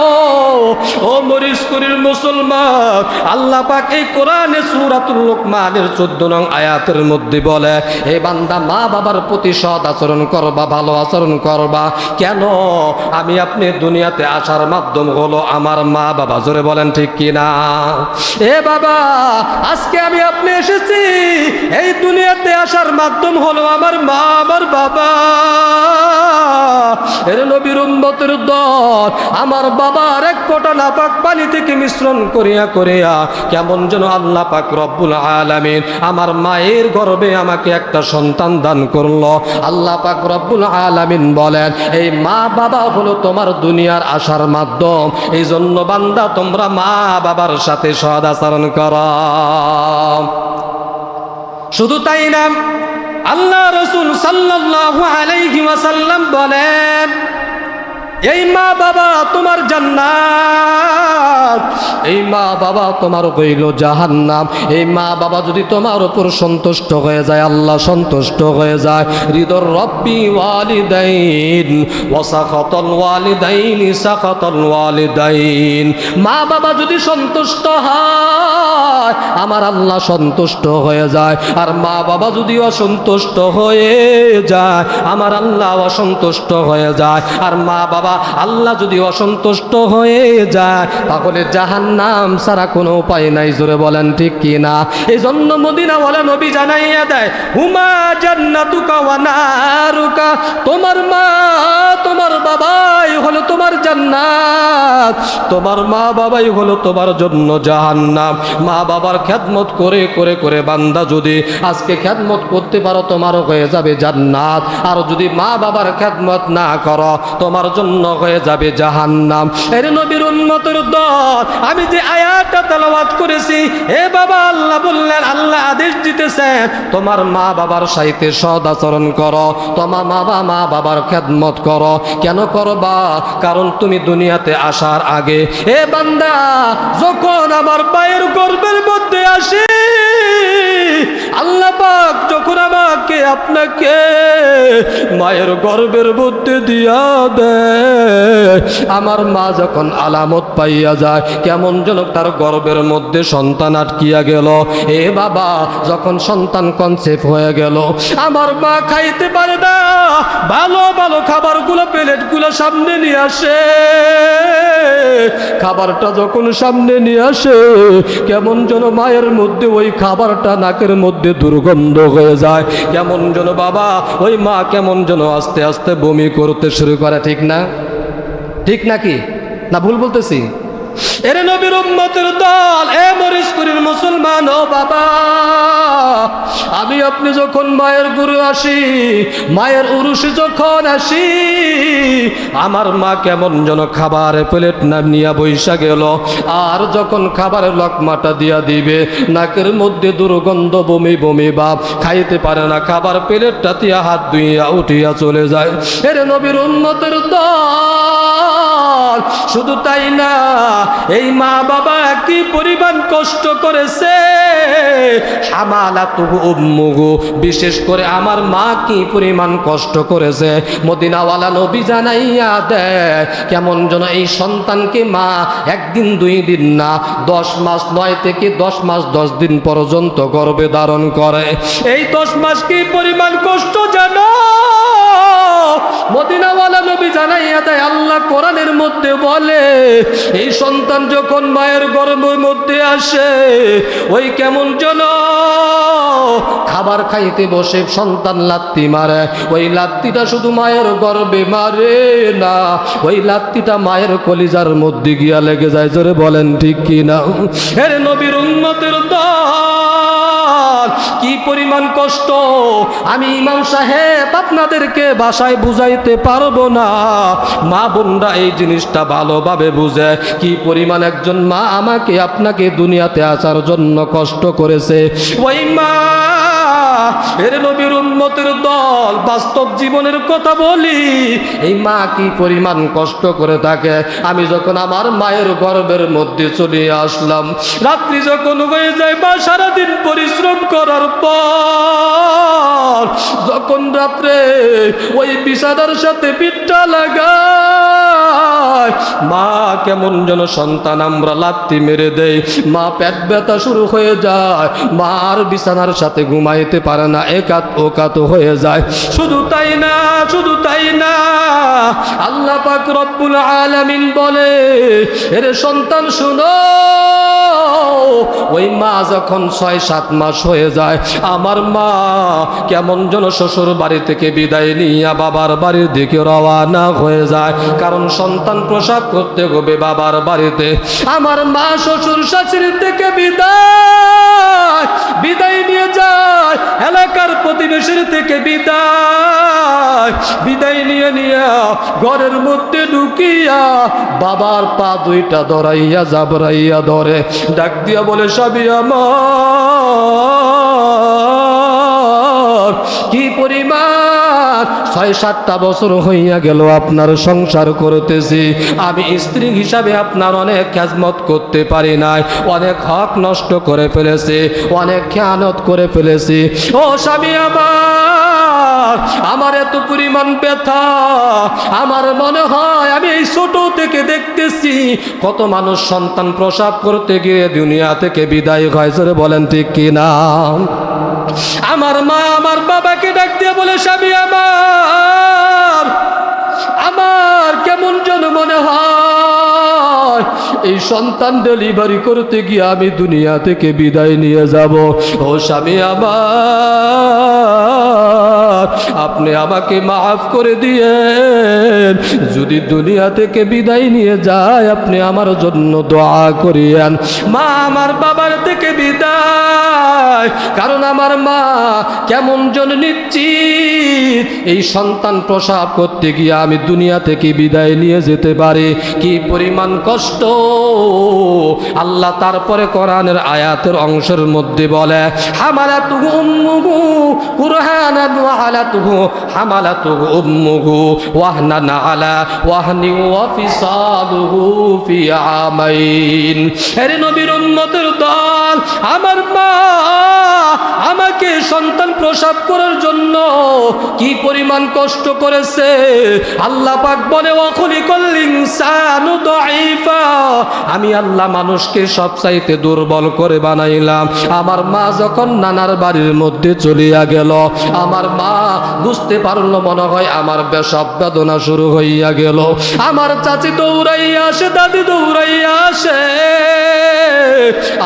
ও মরিশকুরির মুসলমান, আল্লাহ পাক এই কোরআনে সূরাতুল লুকমানের 14 নং আয়াতের মধ্যে বলে হে বান্দা মা বাবার প্রতি সৎ আচরণ করবা, ভালো আচরণ করবা। কেন? আমি আপনি দুনিয়াতে আসার মাধ্যম হলো আমার মা বাবা। জোরে বলেন ঠিক কিনা? এ বাবা, আজকে আমি আপনি এসেছি, এই দুনিয়াতে আসার মাধ্যম হলো আমার মা আমার বাবা। এর নবীর উম্মতের দল আমার বাবার 1 ফোঁটা নাপাক পানি থেকে মিশ্রণ করিয়া করিয়া কেমন যেন আল্লাহ পাক রব্বুল আলামিন আমার মায়ের গর্ভে আমাকে একটা সন্তান দান করলো। আল্লাহ পাক রব্বুল আলামিন বলেন এই মা বাবা হলো তোমার দুনিয়ার আসার মাধ্যম। এই জন্য বান্দা তোমরা মা বাবার সাথে সৎ আচরণ করো। শুধু তাই না, আল্লাহ রাসূল সাল্লাল্লাহু আলাইহি ওয়াসাল্লাম বলেন এই মা বাবা তোমার জান্নাত, এই মা বাবা তোমার হইল জাহান্নাম। এই মা বাবা যদি তোমার উপর সন্তুষ্ট হয়ে যায়, আল্লাহ সন্তুষ্ট হয়ে যায়, রিদর রব্বি ওয়ালিদাইন ওয়া সাখাতাল ওয়ালিদাইন সাখাতাল ওয়ালিদাইন। মা বাবা যদি সন্তুষ্ট হয় আমার আল্লাহ সন্তুষ্ট হয়ে যায়, আর মা বাবা যদি অসন্তুষ্ট হয়ে যায় আমার আল্লাহ অসন্তুষ্ট হয়ে যায়। আর মা বাবা আল্লাহ যদি অসন্তুষ্ট হয়ে যায় তাহলে জাহান্নাম জাহান্নাম ছাড়া কোনো উপায় নাই, জোরে বলেন ঠিক কি না? এই জন্য মদিনাওয়ালা নবী জানাইয়া দেয়, হুমা জান্নাতুকা ওয়া নারুকা, তোমার মা তোমার বাবাই হলো তোমার জান্নাত, তোমার মা বাবাই হলো তোমার জন্য জাহান্নাম। মা বাবার খেদমত করে করে করে বান্দা যদি আজকে খেদমত করতে পারো, তোমারও হয়ে যাবে জান্নাত। আর যদি মা বাবার খেদমত না করো, তোমার জন্য হয়ে যাবে জাহান্নাম। এর নবীর উম্মতের দল, আমি যে আয়াতটা তেলাওয়াত করেছি, এ বাবা আল্লাহ বললেন, আল্লাহ আদেশ দিতেছেন তোমার মা বাবার সাথে সদ আচরণ করো, তোমার মা বাবার খেদমত করো। কেন করবা? কারণ তুমি দুনিয়াতে আসার আগে, এ বান্দা, যখন আমার পায়ের গর্ভের মধ্যে আসি, আল্লাহ পাক যখন আমাকে আপনাকে মায়ের গর্ভের মধ্যে দিয়া দেয়, আমার মা যখন আলামত পাইয়া যায়, কেমন যেন তার গর্ভের মধ্যে সন্তান আটকিয়া গেল। এ বাবা, যখন সন্তান কনসেপ্ট হয়ে গেল, আমার মা খাইতে পারে না, ভালো ভালো খাবারগুলো প্লেটগুলো সামনে নিয়ে আসে, খাবারটা যখন সামনে নিয়ে আসে, কেমন যেন মায়ের মধ্যে ওই খাবারটা নাকের মধ্যে দুর্গন্ধ হয়ে যায়, কেমন যেন বাবা ওই মা কেমন যেন আস্তে আস্তে বমি করতে শুরু করে। ঠিক না? ঠিক নাকি না ভুল বলতেছি? এর নবীর উম্মতের দল, এ মরিশপুরের মুসলমান, ও বাবা, আমি আপনি যখন মায়ের গুরু আসি, মায়ের উরুষে যখন আসি, আমার মা কেমন যেন খাবারের প্লেট না নিয়ে বৈশা গেল, আর যখন খাবারের লকমাটা দিয়া দিবে, নাকের মধ্যে দুর্গন্ধ, বমি বমি ভাব, খাইতে পারে না, খাবার প্লেটটা দিয়া হাত ধুইয়া উঠিয়া চলে যায়। এর নবীর উম্মতের দল, শুধু তাই না, এই মা বাবা কি পরিমাণ কষ্ট করেছে, হামালাতুহু উম্মুহু, বিশেষ করে আমার মা কি পরিমাণ কষ্ট করেছে। মদিনাওয়ালা নবী জানাইয়া দেয়, কেমন যেন এই সন্তানকে মা একদিন দুই দিন না, 10 মাস, 9 থেকে 10 মাস 10 দিন পর্যন্ত গর্ভে ধারণ করে। এই 10 মাস কি পরিমাণ কষ্ট জানো? মদিনাওয়ালা নবী জানাইয়া দেয়, আল্লাহ কোরআনের মধ্যে বলে, এই সন্তান যখন মায়ের গর্ভের মধ্যে আসে, ওই কেমন যেন খাবার খাইতে বসে সন্তান লাত্তি মারে, ওই লাত্তিটা শুধু মায়ের গর্ভে মারে না, ওই লাত্তিটা মায়ের কলিজার মধ্যে গিয়া লেগে যায়। জোরে বলেন ঠিক কি না? এর নবীর উম্মতের দল, কি পরিমাণ কষ্ট আমি ইমাম সাহেব আপনাদেরকে ভাষায় বুঝাইতে পারবো না। মা বোনরা এই জিনিসটা ভালোভাবে বুঝে, কি পরিমাণ একজন মা আমাকে আপনাকে দুনিয়াতে আসার জন্য কষ্ট করেছে। ওই মা, এর নবীর উম্মতের দল, বাস্তব জীবনের কথা বলি, এই মা কি পরিমাণ কষ্ট করে থাকে। আমি যখন আমার মায়ের গর্ভের মধ্যে চলে আসলাম, রাত্রি যখন হয়ে যায়, মা সারাদিন পরিশ্রম করার পর যখন রাত্রে ওই বিছানার সাথে পিঠটা লাগায়, মা কেমন যেন সন্তান আমরা লাত্তি মেরে দেয়, মা পেট ব্যথা শুরু হয়ে যায়, মা আর বিছানার সাথে ঘুমাইতে পারে না, একাত ওকাত হয়ে যায়। শুধু তাই না, শুধু তাই না, আল্লাহ পাক রব্বুল আলামিন বলে, এর সন্তান শুনো, ওই মা যখন 6-7 মাস হয়ে যায়, আমার মা কেমন যেন শ্বশুর বাড়ি থেকে বিদায় নিয়ে বাবার বাড়ির দিকে রওনা হয়ে যায়, কারণ সন্তান প্রসব করতে হবে বাবার বাড়িতে। আমার মা শ্বশুর শাশুড়ি থেকে বিদায় নিয়ে যায়, এলাকার প্রতিবেশীর থেকে বিদায় নিয়ে ঘরের মধ্যে ঢুকিয়া বাবার পা দুইটা ধরাইয়া জাবরাইয়া ধরে, ডাক দিয়া বলে, স্বামী আমার, কি পরিমাণ 6-7টা বছর হইয়া গেল আপনার সংসার করতেছি, আমি স্ত্রী হিসাবে আপনার অনেক খেজমত করতে পারি নাই, অনেক হক নষ্ট করে ফেলেছি, অনেক খেয়ানত করে ফেলেছি। ও স্বামী আমার এত পরিমাণ ব্যথা, আমার মনে হয় আমি এই ছোট থেকে দেখতেছি কত মানুষ সন্তান প্রসব করতে গিয়ে দুনিয়া থেকে বিদায় হয়। জোরে বলেন ঠিক কি না? আমার মা আমার বাবাকে ডাক দিয়ে বলে, স্বামী আমার কেমন যেন মনে হয় এই সন্তান ডেলিভারি করতে গিয়ে আমি দুনিয়া থেকে বিদায় নিয়ে যাব। ও স্বামী আমার, আপনি আমাকে মাফ করে দিয়েন। যদি দুনিয়া থেকে বিদায় নিয়ে যায় আপনি আমার জন্য দোয়া করিয়েন। মা আমার বাবার থেকে বিদায়, কারণ আমার মা কেমন জন নিশ্চিত এই সন্তান প্রসব করতে গিয়ে আমি দুনিয়া থেকে বিদায় নিয়ে যেতে পারি। কি পরিমাণ কষ্ট আল্লাহ তারপরে কোরআনের আয়াতের অংশের মধ্যে বলে, হামালাতুহু উম্মুহু কুরহানান ওয়া হালাতুহু হামালাতুহু উম্মুহু ওয়াহনান আলা ওয়াহনি ওয়া ফিসালুহু ফি আমাইন। হে নবীর উম্মতের দল, আমার মা আমাকে সন্তান প্রসব করার জন্য কি পরিমাণ কষ্ট করেছে। আল্লাহ পাক বলে, ওয়া খুলিকাল ইনসানু দাঈফা, আমি আল্লাহ মানুষকে সবচাইতে দুর্বল করে বানাইলাম। আমার মা যখন নানার বাড়ির মধ্যে চলিয়া গেল, আমার মা বুঝতে পারলো মনে হয় আমার বেশব বেদনা শুরু হইয়া গেল। আমার চাচি দৌড়াইয়া আসে, দাদি দৌড়াইয়া আসে,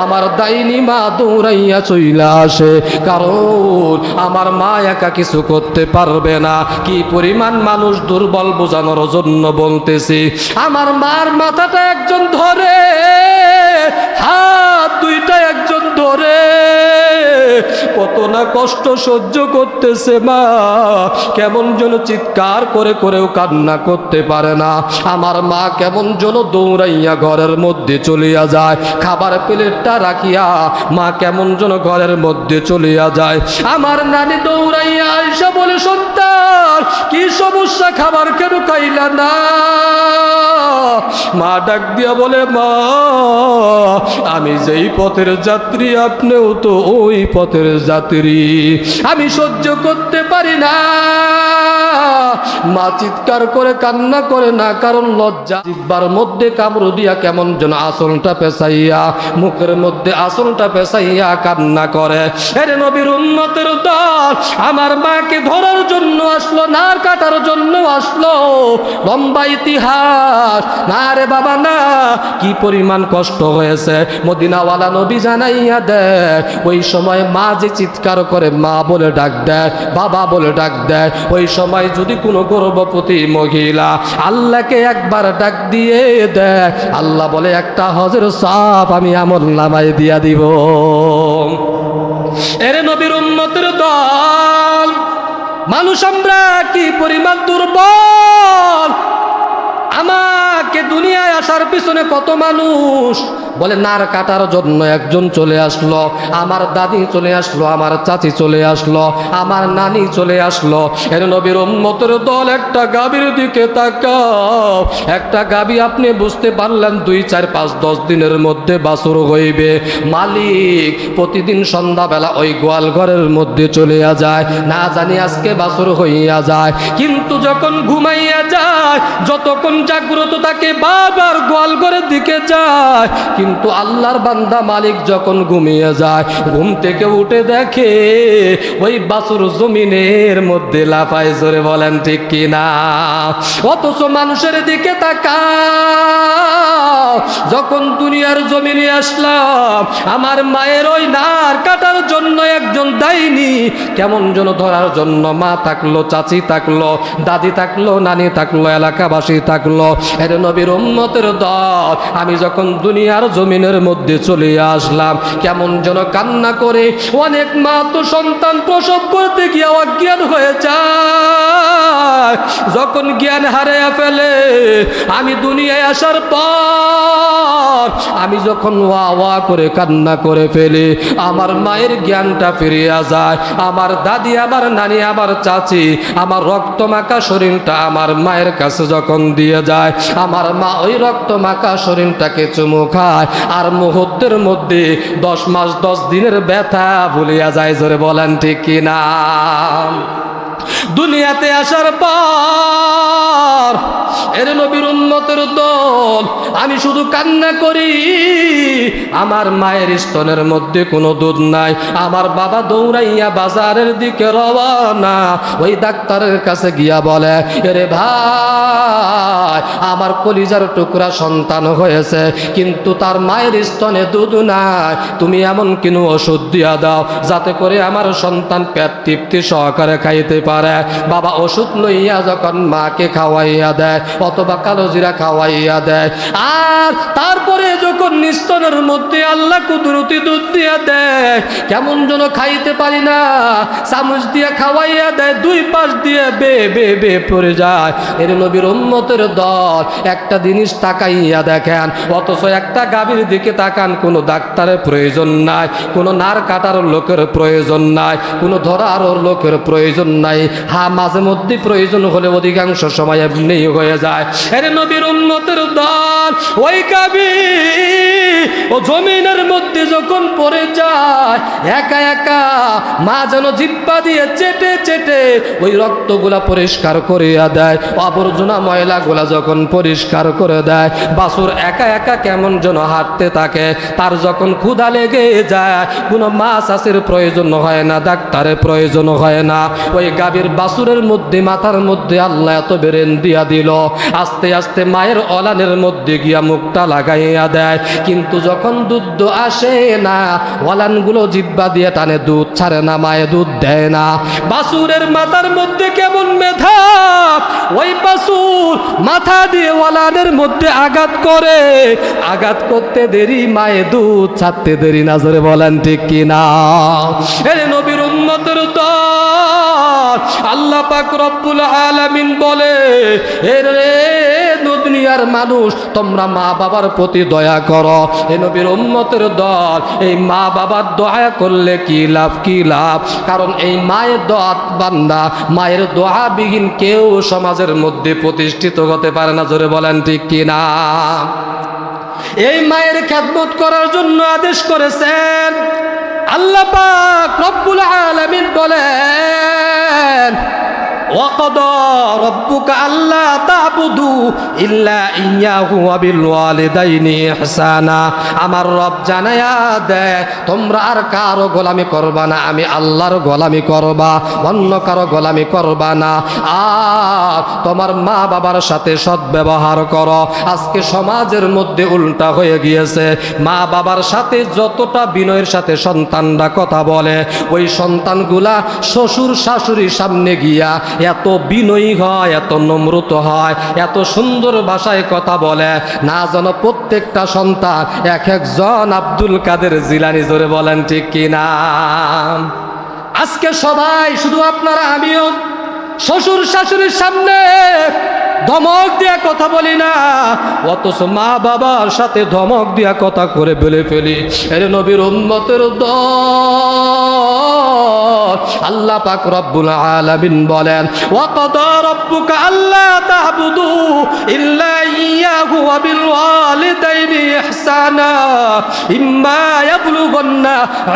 আমার দাইনি মা দৌড়াইয়া চইলা আসে, কারণ আমার মা একা কিছু করতে পারবে না। কি পরিমাণ মানুষ দুর্বল বোঝানোর জন্য বলতেছি। আমার মার মাথাটা একজন ধরে, হাত দুইটা একজন ধরে, কত না কষ্ট সহ্য করতেছে মা, কেমন যেন চিৎকার করে করেও কান্না করতে পারে না। আমার মা কেমন যেন দৌড়াইয়া ঘরের মধ্যে চলিয়া যায়, খাবার প্লেটটা রাখিয়া মা কেমন যেন ঘরের মধ্যে চলিয়া যায়। আমার নানি দৌড়াইয়া আইসা বলে, সন্তান কি সমস্যা, খাবার কেন খাইলা না? মা ডাক দিয়া বলে, মা আমি যেই পথের যাত্রী আপনিও তো ওই পথের যাত্রী, আমি সহ্য করতে পারি না। মা চিৎকার করে কান্না করে না, কারণ লজ্জা। জিহ্বার মধ্যে কামড় দিয়া কেমন যেন আসলটা পেঁচাইয়া, মুখের মধ্যে আসলটা পেঁচাইয়া কান্না করে। এরে নবীর উম্মতের দল, আমার মাকে ধরার জন্য আসলো, নার কাটার জন্য আসলো। লম্বা ইতিহাস না রে বাবা না, কি পরিমাণ কষ্ট হয়েছে মদিনাওয়ালা নবী জানাইয়া দেয়। ওই সময় মা যে চিৎকার করে মা বলে ডাক দেয়, বাবা বলে ডাক দেয়, ওই সময় যদি কোনো গর্ভবতী মহিলা আল্লাহকে একবার ডাক দিয়ে দেয়, আল্লাহ বলে একটা হজের সওয়াব আমি আমল নামায় দিয়া দিব। এরে নবীর উম্মতের দল, মানুষ আমরা কি পরিমাণ দুর্বল। আমাকে দুনিয়ায় আসার পিছনে কত মানুষ বলে নার কাটার জন্য একজন চলে আসলো, আমার দাদি চলে আসলো, আমার চাচি চলে আসলো, আমার নানি চলে আসলো। এর নবীর উম্মতের দল, একটা গাভীর দিকে তাকাও। একটা গাভী আপনি বুঝতে পারলেন 2, 4, 5, 10 দিনের মধ্যে বাছুর হইবে। মালিক প্রতিদিন সন্ধ্যাবেলা ওই গোয়াল ঘরের মধ্যে চলিয়া যায়, না জানি আজকে বাছুর হইয়া যায়। কিন্তু যখন ঘুমাইয়া যায়, যতক্ষণ জাগ্রত থাকে বাবার গোয়াল ঘরের দিকে যায়। কিন্তু আল্লাহর বান্দা মালিক যখন ঘুমিয়ে যায়, ঘুম থেকে উঠে দেখে ওই বাছুর জমিনের মধ্যে লাফায়। জোরে বলেন ঠিক কিনা? অথচ মানুষের দিকে তাকাও, যখন দুনিয়ার জমিনে আসলাম আমার মায়ের ওই নার কাটার জন্য একজন দাইনি, কেমন যেন ধরার জন্য মা থাকলো, চাচি থাকলো, দাদি থাকলো, নানি থাকলো, এলাকাবাসী থাকলো। এর নবীর উম্মতের দল, আমি যখন দুনিয়ার জমিনের মধ্যে চলে আসলাম, কেমন যেন কান্না করে। অনেক মা তো সন্তান প্রসব করতে গিয়ে অজ্ঞান হয়ে যায়। যখন জ্ঞান হারিয়ে ফেলে, আমি দুনিয়ায় আসার পর আমি যখন ওয়া ওয়া করে কান্না করে ফেলি, আমার মায়ের জ্ঞানটা ফিরিয়া যায়। আমার দাদি, আমার নানি, আমার চাচি, আমার রক্তমাখা শরীরটা আমার মায়ের কাছে যখন দিয়ে যায়, আমার মা ওই রক্তমাখা শরীরটাকে চুমু খায়, আর মুহূর্তের মধ্যে 10 মাস 10 দিনের ব্যথা ভুলিয়া যায়। জোরে বলেন ঠিক কিনা? দুনিয়াতে আসার পর এর নবীর উম্মতের দল আমি শুধু কান্না করি, আমার মায়ের স্তনের মধ্যে কোনো দুধ নাই। আমার বাবা দৌড়াইয়া বাজারের দিকে রওনা, ওই ডাক্তারের কাছে গিয়া বলে, এরে ভাই আমার কলিজার টুকরা সন্তান হয়েছে কিন্তু তার মায়ের স্তনে দুধ নাই, তুমি এমন কিনো ওষুধ দিয়া দাও যাতে করে আমার সন্তান পেট তৃপ্তি সহকারে খাইতে পারে। বাবা ওষুধ লইয়া যখন মাকে খাওয়াইয়া দেয় অথবা কালো জিরা খাওয়াইয়া দেয়, আর তারপরে যখন স্তনের মধ্যে আল্লাহ কুদরতি দুধ দিয়া দেয়, কেমন যেন খাইতে পারি না, চামচ দিয়ে খাওয়াইয়া দেয়, দুই পাশ দিয়ে বে বে বে পড়ে যায়। এর নবীর উম্মতের দল একটা জিনিস তাকাইয়া দেখেন, অথচ একটা গাভীর দিকে তাকান, কোনো ডাক্তারের প্রয়োজন নাই, কোনো নার কাটার লোকের প্রয়োজন নাই, কোনো ধরার লোকের প্রয়োজন নাই। হ্যাঁ মাঝে মধ্যে প্রয়োজন হলে অধিকাংশ সময় এমনিই হয়ে যায়। এর নবীর উম্মতের দল ওই গাভী ও জমিনের মধ্যে যখন পড়ে যায়, একা একা মা যেন জিহ্বা দিয়ে চেটে চেটে ওই রক্তগুলা পরিষ্কার করিয়া দেয়, আবর্জনা ময়লাগুলা যখন পরিষ্কার করে দেয়, বাছুর একা একা কেমন যেন হাঁটতে থাকে। তার যখন ক্ষুধা লেগে যায়, কোনো মাছ চাষের প্রয়োজন হয় না, ডাক্তারের প্রয়োজন হয় না, ওই গাভীর বাছুরের মধ্যে মাথার মধ্যে আল্লাহ এত বেরেন দিয়া দিল, আস্তে আস্তে মায়ের অলানের মধ্যে গিয়া মুখটা লাগাইয়া দেয়, কিন্তু যখন দুধ আসে না, অলানগুলো জিহ্বা দিয়ে টানে, দুধ ছাড়ে না, মায়ে দুধ দেয় না। বাছুরের মাথার মধ্যে কেমন মেধা, ওই বাছুর মাথা দিয়ে অলানের মধ্যে আঘাত করে, আঘাত করতে দেরি, মায়ে দুধ ছাড়তে দেরি না। জোরে বলেন ঠিক কিনা? এর নবীর উম্মতের দল আল্লাহ পাক রব্বুল আলামিন বলে, এর দুনিয়ার মানুষ তোমরা মা বাবার প্রতি দয়া করো। এ নবীর উম্মতের দল এই মা বাবার দয়া করলে কি লাভ, কি লাভ? কারণ এই মায়ের দোয়া বান্দা, মায়ের দোয়া বিহীন কেউ সমাজের মধ্যে প্রতিষ্ঠিত হতে পারে না। জোরে বলেন ঠিক কিনা? এই মায়ের খেদমত করার জন্য আদেশ করেছেন আল্লাহ পাক রব্বুল আলামিন বলেন, وَقَضَى رَبُّكَ أَلَّا تَعْبُدُوا إِلَّا إِيَّاهُ وَبِالْوَالِدَيْنِ إِحْسَانًا। আমার রব জানায়া দেয় তোমরা আর কারো গোলামি করবা না, আমি আল্লাহর গোলামি করবা, অন্য কারো গোলামি করবা না, আর তোমার মা বাবার সাথে সদ্ব্যবহার করো। আজকে সমাজের মধ্যে উল্টা হয়ে গিয়েছে, মা বাবার সাথে যতটা বিনয়ের সাথে সন্তানরা কথা বলে, ওই সন্তানগুলা শ্বশুর শাশুড়ির সামনে গিয়া এত বিনয়ী হয়, এত নম্রত হয়, এত সুন্দর ভাষায় কথা বলে, না যেন প্রত্যেকটা সন্তান এক একজন আব্দুল কাদের জিলানী। জোরে বলেন ঠিক কিনা? আজকে সবাই, শুধু আপনারা আমিও, শ্বশুর শাশুড়ির সামনে ধমক দিয়া কথা বলি না, অথচ মা বাবার সাথে ধমক দিয়া কথা করে বলে ফেলি। এর নবীর উম্মতের দল আল্লাহ পাক রব্বুল আলামিন বলেন, ওয়াকাদা রাব্বুকা আল্লা তা'বুদু ইল্লা ইয়্যাহু ওয়া বিল ওয়ালিদাইনি ইহসানা ইম্মা ইয়াবলুগান্না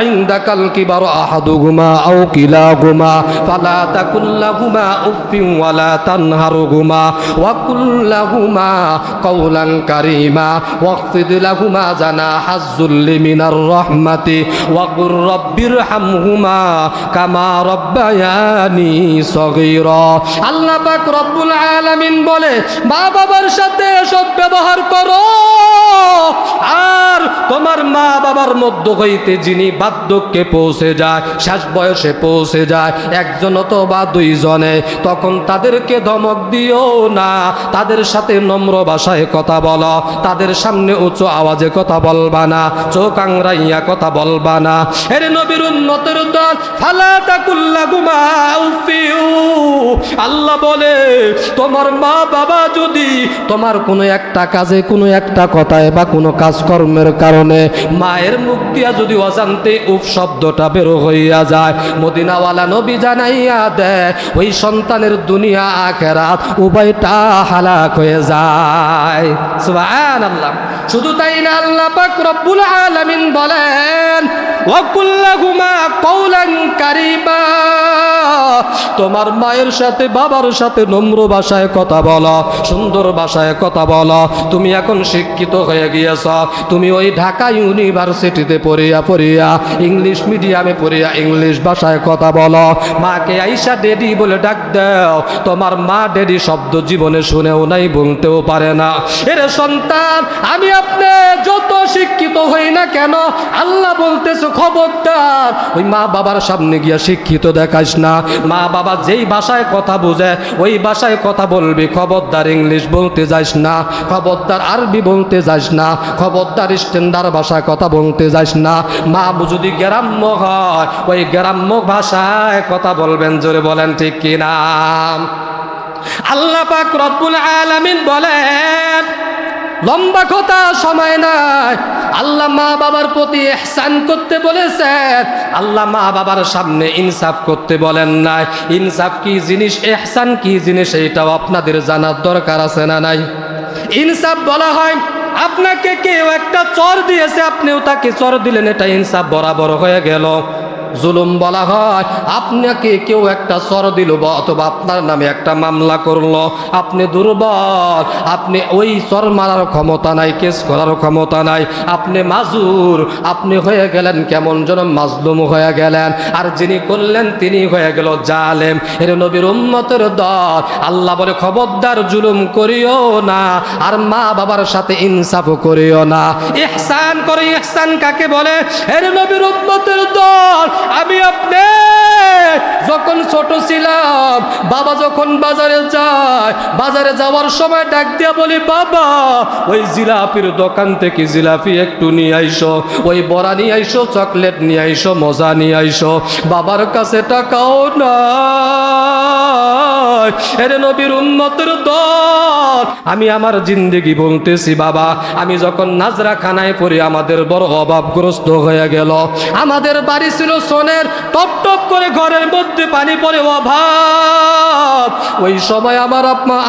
ইনদাকাল কিবারা আহাদুহুমা আও কিলাহুমা ফালা তাকুল লাহুমা উফফিন ওয়ালা তানহারহুমা ওয়াকুল্লাহুমা কওলান কারীমা ওয়াখফিদ লাহুমা জানাহাজ যুল্লি মিনার রাহমাতি ওয়াকুর রাব্বিরহামহুমা কামা রাব্বায়ানি সগীরা। আল্লাহ পাক রব্বুল আলামিন বলে, মা বাবার সাথে সদ্ব্যবহার করো, আর তোমার মা বাবার মধ্য হইতে যিনি বার্ধক্যে পৌঁছে যায়, শেষ বয়সে পৌঁছে যায়, একজন অথবা দুইজনে, তখন তাদেরকে ধমক দিও না, তাদের সাথে নম্র ভাষায় কথা বলো, তাদের সামনে উঁচু আওয়াজে কথা বলবা না, চোখ আংরাইয়া কথা বলবা না। এর নবীর উম্মতের দল ফালা তাকুল লাহুমা উফিউ। আল্লাহ বলে, তোমার মা বাবা যদি তোমার কোনো একটা কাজে, কোনো একটা কথায় বা কোনো কাজকর্মের কারণে মায়ের মুখ দিয়া যদি অজান্তে উফ শব্দটা বের হইয়া যায়, মদিনাওয়ালা নবী জানাইয়া দেয় ওই সন্তানের দুনিয়া আখিরাত উভয়টা হালাক হয়ে যায়। সুবহানাল্লাহ। শুধু তাই না, আল্লাহ পাক রব্বুল আলামিন বলেন, ওয়াকুল্লাহুমা কওলান কারীমা। তোমার মায়ের সাথে বাবার সাথে নম্র ভাষায় কথা বলো, সুন্দর ভাষায় কথা বলো। তুমি এখন শিক্ষিত হয়ে গিয়েছ, তুমি ওই ঢাকা ইউনিভার্সিটিতে পড়িয়া ইংলিশ মিডিয়ামে পড়িয়া ইংলিশ ভাষায় কথা বলো। মাকে আইসা ডেডি বলে ডাক দাও। তোমার মা ডেডি শব্দ জীবনে শুনেও নাই, বলতেও পারে না। এরে সন্তান, আমি আপনি যত শিক্ষিত হই না কেন, আল্লাহ বলতেছে খবরদার ওই মা বাবার সামনে গিয়া শিক্ষিত দেখাস না। মা বাবা যেই ভাষায় কথা বুঝে ওই ভাষায় কথা বলবি। খবরদার ইংলিশ বলতে যাস না, খবরদার আরবি বলতে যাস না, খবরদার স্ট্যান্ডার্ড ভাষায় কথা বলতে যাস না। মা যদি গ্রাম্য হয় ওই গ্রাম্য ভাষায় কথা বলবেন। জোরে বলেন ঠিক কিনা? আল্লাহ পাক রব্বুল আলামিন বলেন, লম্বা কথা সময় নাই, আল্লাহ মা বাবার প্রতি ইহসান করতে বলেছেন। আল্লাহ মা বাবার সামনে ইনসাফ করতে বলেন নাই। ইনসাফ কি জিনিস, ইহসান কি জিনিস, এইটাও আপনাদের জানার দরকার আছে না নাই? ইনসাফ বলা হয় আপনাকে কেউ একটা চর দিয়েছে, আপনিও তাকে চর দিলেন, এটা ইনসাফ বরাবর হয়ে গেল। জুলুম বলা হয় আপনাকে কেউ একটা চর দিল অথবা আপনার নামে একটা মামলা করলো, আপনি দুর্বল, আপনি ওই চর মারার ক্ষমতা নাই, কেস করার ক্ষমতা নাই, আপনি মাজুর, আপনি হয়ে গেলেন কেমন যেন মাজলুম হয়ে গেলেন। আর যিনি করলেন তিনি হয়ে গেল জালেম। এর নবীর উম্মতের দল আল্লাহ বলে খবরদার জুলুম করিও না, আর মা বাবার সাথে ইনসাফ করিও না। ইহসান করে, ইহসান কাকে বলে? এর নবীর উম্মতের দল আমি আপনি যখন ছোট ছিলাম, বাবা যখন বাজারে যায়, বাজারে যাওয়ার সময় ডাক দিয়া বলি, বাবা ওই জিলাপির দোকান থেকে জিলাপি একটু নিয়ে আইসো, ওই বড়া নিয়ে আইসো, চকলেট নিয়ে আইসো, মজা নিয়ে আইসো। বাবার কাছে টাকাও না। এর নবীর উম্মতের দল আমি আমার জিন্দেগি বলতেছি বাবা, আমি যখন নাজরাখানায় পড়ি আমাদের বড় অভাবগ্রস্ত হয়ে গেল। আমাদের বাড়ি ছিল সোনের, টপ টপ করে ঘরের মধ্যে পানি পড়ে, অভাব। ওই সময়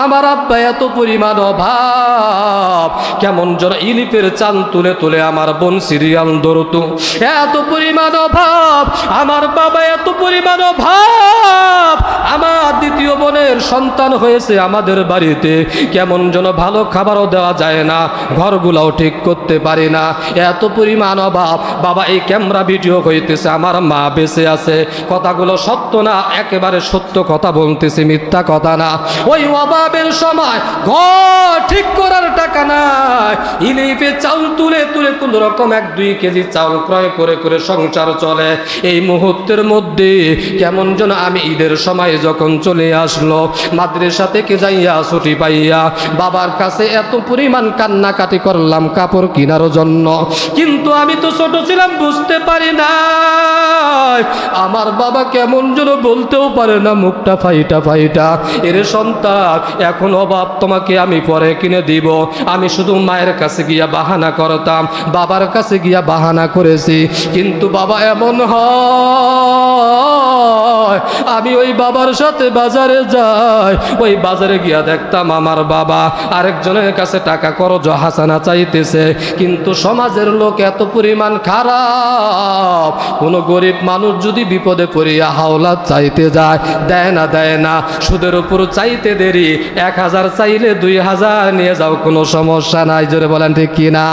আমার আব্বা এত পরিমাণ অভাব, কেমন যেন ইলিপের চাল তুলে তুলে আমার বোন সিরিয়াল ধরতো। এত পরিমাণ অভাব, আমার বাবা এত পরিমাণ অভাব। আমার দ্বিতীয় বোনের সন্তান হয়েছে আমাদের বাড়িতে, কেমন যেন ভালো খাবারও দেওয়া যায় না, ঘরগুলাও ঠিক করতে পারি না, এত পরিমাণ অভাব। বাবা এই ক্যামেরা ভিডিও হইতেছে, আমার মা বেঁচে আছে, কথাগুলো সত্য না, একেবারে সত্য কথা বলতেছি, মিথ্যা কথা না। ওই অভাবের সময় ঘর ঠিক করার টাকা নাই, ইলিপে চাউল তুলে তুলে কোন রকম 1-2 কেজি চাউল ক্রয় করে করে সংসার চলে। এই মুহূর্তের মধ্যে কেমন যেন আমি ঈদের সময় যখন চলে আসলো, মাদ্রাসা থেকে যাইয়া ছুটি পাইয়া বাবার কাছে এত পরিমাণ কান্নাকাটি করলাম কাপড় কেনার জন্য, কিন্তু আমি তো ছোট ছিলাম, বুঝতে পারি না। আমার বাবা কেমন যেন বলতেও পারে না, মুখটা ফাইটা ফাইটা, এর সন্তান এখন অভাব, তোমাকে আমি পরে কিনে দিব। আমি শুধু মায়ের কাছে গিয়া বাহানা করতাম, বাবার কাছে গিয়া বাহানা করেছি, কিন্তু বাবা এমন হয় আমি ওই বাবার সাথে বাজারে যাই, ওই বাজারে গিয়া দেখতাম আমার বাবা আরেকজনের কাছে টাকা করজ হাসানা চাইতেছে, কিন্তু সমাজের লোক এত পরিমাণ খারাপ, কোনো গরিব মানুষ যদি বিপদে পড়িয়া হাওলাত চাইতে যায়, দেয় না, সুদের উপর চাইতে দেরি, 1000 চাইলে 2000 নিয়ে যাও, কোনো সমস্যা নাই। জোরে বলেন ঠিক কিনা?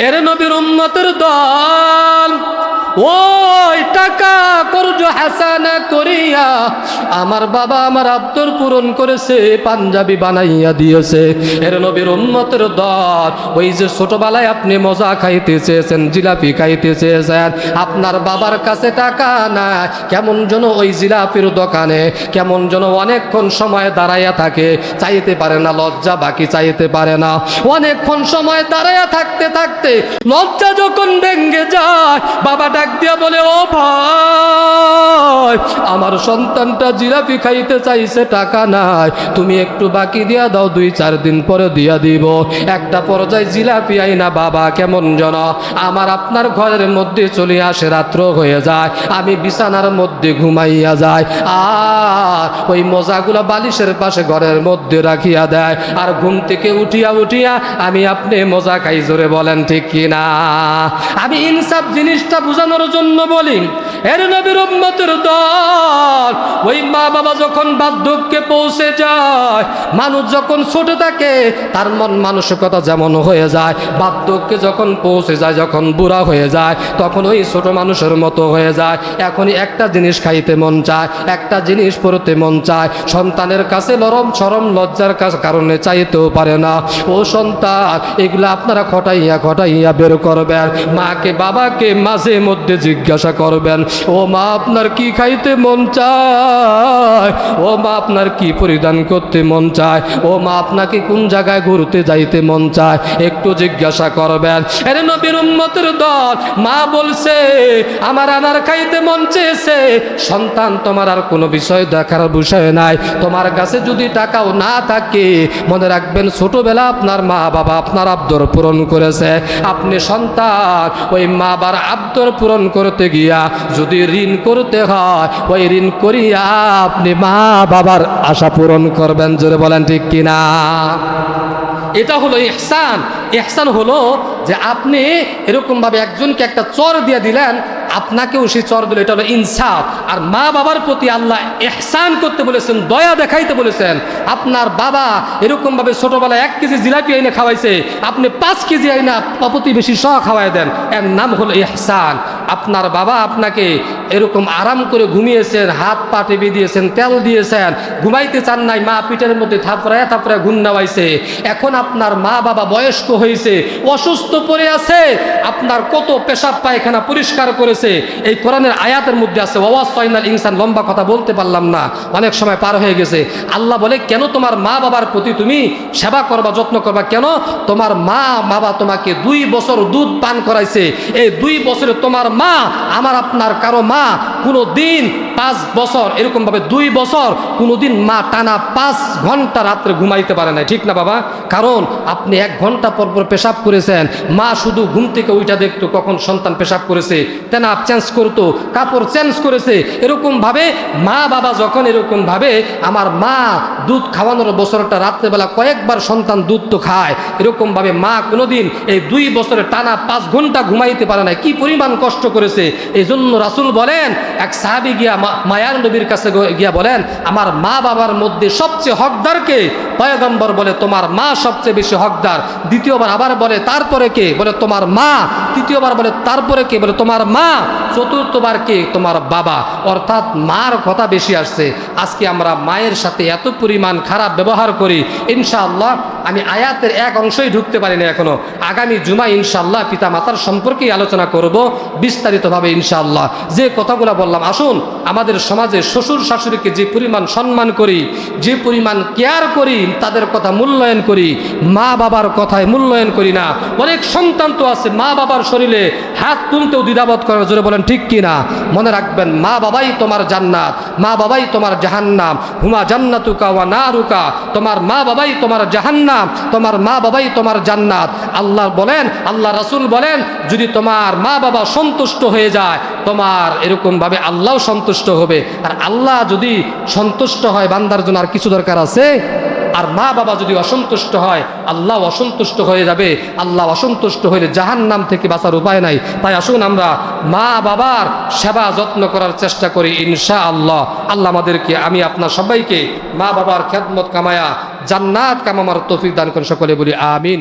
এর নবীর উম্মতের দল ওই টাকা করজ হাসানা করিয়া আমার বাবা আমার আব্দুর পূরণ করেছে, পাঞ্জাবি বানাইয়া দিয়েছে। এর নবীর উম্মতের দল ওই যে ছোটবেলায় আপনি মজা খাইতে চেয়েছেন, জিলাপি খাইতে চেয়েছেন, আপনার বাবার কাছে টাকা না, কেমন যেন ওই জিলাপির দোকানে কেমন যেন অনেকক্ষণ সময় দাঁড়াইয়া থাকে, চাইতে পারে না, লজ্জা বাকি চাইতে পারে না, অনেকক্ষণ সময় দাঁড়াইয়া থাকতে থাকতে লজ্জা যখন ভেঙ্গে যায়, বাবা ডাক দিয়া বলে, ও ভাই আমার সন্তানটা জিলাপি খাইতে চাইছে, টাকা নাই, তুমি একটু বাকি দিয়া দাও, 2-4 দিন পরে দিয়া দিব। একটা পর্যায়ে জিলাপি আইনা বাবা কেমন যেন আমার আপনার ঘরের মধ্যে চলে আসে, রাত্র হয়ে যায়, আমি বিছানার মধ্যে ঘুমাইয়া যাই, আর ওই মজাগুলো বালিশের পাশে ঘরের মধ্যে রাখিয়া দেয়, আর ঘুম থেকে উঠিয়া আমি আপনি মজা খাই। জোরে বলেন ঠিক কিনা? আমি ইনসাফ জিনিসটা বুঝানো বোঝানোর জন্য বলি, এর নবীর উম্মতের দল, ওই মা বাবা যখন বার্ধক্যে পৌঁছে যায়, মানুষ যখন ছোট থাকে তার মন মানসিকতা যেমন হয়ে যায়, বার্ধক্যে যখন পৌঁছে যায়, যখন বুড়া হয়ে যায়, তখন ওই ছোট মানুষের মতো হয়ে যায়। এখনই একটা জিনিস খাইতে মন চায়, একটা জিনিস পড়তে মন চায়, সন্তানের কাছে নরম শরম লজ্জার কারণে চাইতেও পারে না। ও সন্তান, এগুলো আপনারা খটাইয়া বের করবেন। মাকে বাবাকে মাঝে মধ্যে জিজ্ঞাসা করবেন, ও মা আপনার কি খাইতে মন চায়, ও মা আপনার কি পরিধান করতে মন চায়, ও মা আপনাকে কোন জায়গায় ঘুরতে যাইতে মন চায়, একটু জিজ্ঞাসা করবেন। এর নবীর উম্মতের দল, মা বলছে আমার আনার খাইতে মন চেয়েছে। সন্তান, তোমার আর কোনো বিষয় দেখার বিষয় নাই। তোমার কাছে যদি টাকাও না থাকে, মনে রাখবেন ছোটবেলা আপনার মা বাবা আপনার আবদার পূরণ করেছে। আপনি সন্তান, ওই মা বাবার আবদার পূরণ করতে গিয়া যদি ঋণ করতে হয়, ওই ঋণ করিয়া আপনি মা বাবার আশা পূরণ করবেন। জোরে বলেন ঠিক কিনা? এটা হলো ইহসান। ইহসান হলো যে আপনি এরকমভাবে একজনকে একটা চর দিয়ে দিলেন, আপনাকেও সেই চর দিল, এটা হলো ইনসাফ। আর মা বাবার প্রতি আল্লাহ ইহসান করতে বলেছেন, দয়া দেখাইতে বলেছেন। আপনার বাবা এরকমভাবে ছোটোবেলায় 1 কেজি জিলাপি এনে খাওয়াইছে, আপনি 5 কেজি আইনা প্রতিবেশী সহ খাওয়াই দেন, এর নাম হলো ইহসান। আপনার বাবা আপনাকে এরকম আরাম করে ঘুমিয়েছেন, হাত পা টেপে দিয়েছেন, তেল দিয়েছেন, ঘুমাইতে চান নাই, মা পিঠের মধ্যে থাপড়ায় ঘুম নেওয়াইছে। এখন আপনার মা বাবা বয়স্ক হয়েছে, অসুস্থ পড়ে আছে, আপনার কত পেশাব পায়খানা পরিষ্কার করেছে। এই কোরআনের আয়াতের মধ্যে আছে, ওয়াসাইনাল ইনসান। লম্বা কথা বলতে পারলাম না, অনেক সময় পার হয়ে গেছে। আল্লাহ বলে, কেন তোমার মা বাবার প্রতি তুমি সেবা করবা, যত্ন করবা? কেন? তোমার মা বাবা তোমাকে 2 বছর দুধ পান করাইছে। এই 2 বছরে তোমার মা, আমার আপনার কারো মা কোনো দিন 5 বছর এরকমভাবে 2 বছর কোনো দিন মা টানা 5 ঘন্টা রাত্রে ঘুমাইতে পারে না, ঠিক না বাবা? কারণ আপনি 1 ঘন্টা পর পর পেশাব করেছেন, মা শুধু ঘুম থেকে উঠা দেখতো কখন সন্তান পেশাব করেছে, তেনা চেঞ্জ করতো, কাপড় চেঞ্জ করেছে। এরকমভাবে মা বাবা যখন এরকমভাবে, আমার মা দুধ খাওয়ানোর বছরটা রাত্রেবেলা কয়েকবার সন্তান দুধ তো খায়, এরকমভাবে মা কোনোদিন এই 2 বছরে টানা 5 ঘন্টা ঘুমাইতে পারে না, কি পরিমাণ কষ্ট করেছে। এই জন্য রাসূল বলেন, এক সাহাবী গিয়া মায়ার নবীর কাছে গিয়া বলেন, আমার মা বাবার মধ্যে সবচেয়ে হকদারকে? পয়গম্বর বলে, তোমার মা সবচেয়ে বেশি হকদার। দ্বিতীয়বার আবার বলে, তারপরে কে? বলে, তোমার মা। তৃতীয়বার বলে, তারপরে কে? বলে, তোমার মা। চতুর্থবার কে? তোমার বাবা। অর্থাৎ মার কথা বেশি আসছে। আজকে আমরা মায়ের সাথে এত পরিমাণ খারাপ ব্যবহার করি। ইনশাআল্লাহ আমি আয়াতের এক অংশই ঢুকতে পারি না এখনো। আগামী জুমা ইনশাআল্লাহ পিতা মাতার সম্পর্কেই আলোচনা করব বিস্তারিতভাবে ইনশাআল্লাহ। যে কথাগুলো বললাম, আসুন আমাদের সমাজে শ্বশুর শাশুড়িকে যে পরিমাণ সম্মান করি, যে পরিমাণ কেয়ার করি, তাদের কথা মূল্যায়ন করি, মা বাবার কথায় মূল্যায়ন করি না। অনেক সন্তান তো আছে মা বাবার শরীরে হাত তুলতেও দ্বিধাবোধ করার জোরে বলেন ঠিক কিনা? মনে রাখবেন, মা বাবাই তোমার জান্নাত, মা বাবাই তোমার জাহান্নাম। হুমা জান্নাতুকা ওয়া নারুকা। তোমার মা বাবাই তোমার জাহান্নাম, তোমার মা বাবাই তোমার জান্নাত। আল্লাহ বলেন, আল্লাহ রাসূল বলেন, যদি তোমার মা বাবা সন্তুষ্ট হয়ে যায়, তোমার এরকমভাবে আল্লাহও সন্তুষ্ট হবে। আর আল্লাহ যদি সন্তুষ্ট হয়, বান্দার জন্য আর কিছু দরকার আছে? আর মা বাবা যদি অসন্তুষ্ট হয়, আল্লাহ অসন্তুষ্ট হয়ে যাবে। আল্লাহ অসন্তুষ্ট হলে জাহান্নাম থেকে বাঁচার উপায় নাই। তাই আসুন আমরা মা বাবার সেবা যত্ন করার চেষ্টা করি ইনশাআল্লাহ। আল্লাহ আমাদেরকে, আমি আপনার সবাইকে মা বাবার খেদমত কামায়া জান্নাত কামাবার তৌফিক দান করেন। সকলে বলি আমিন।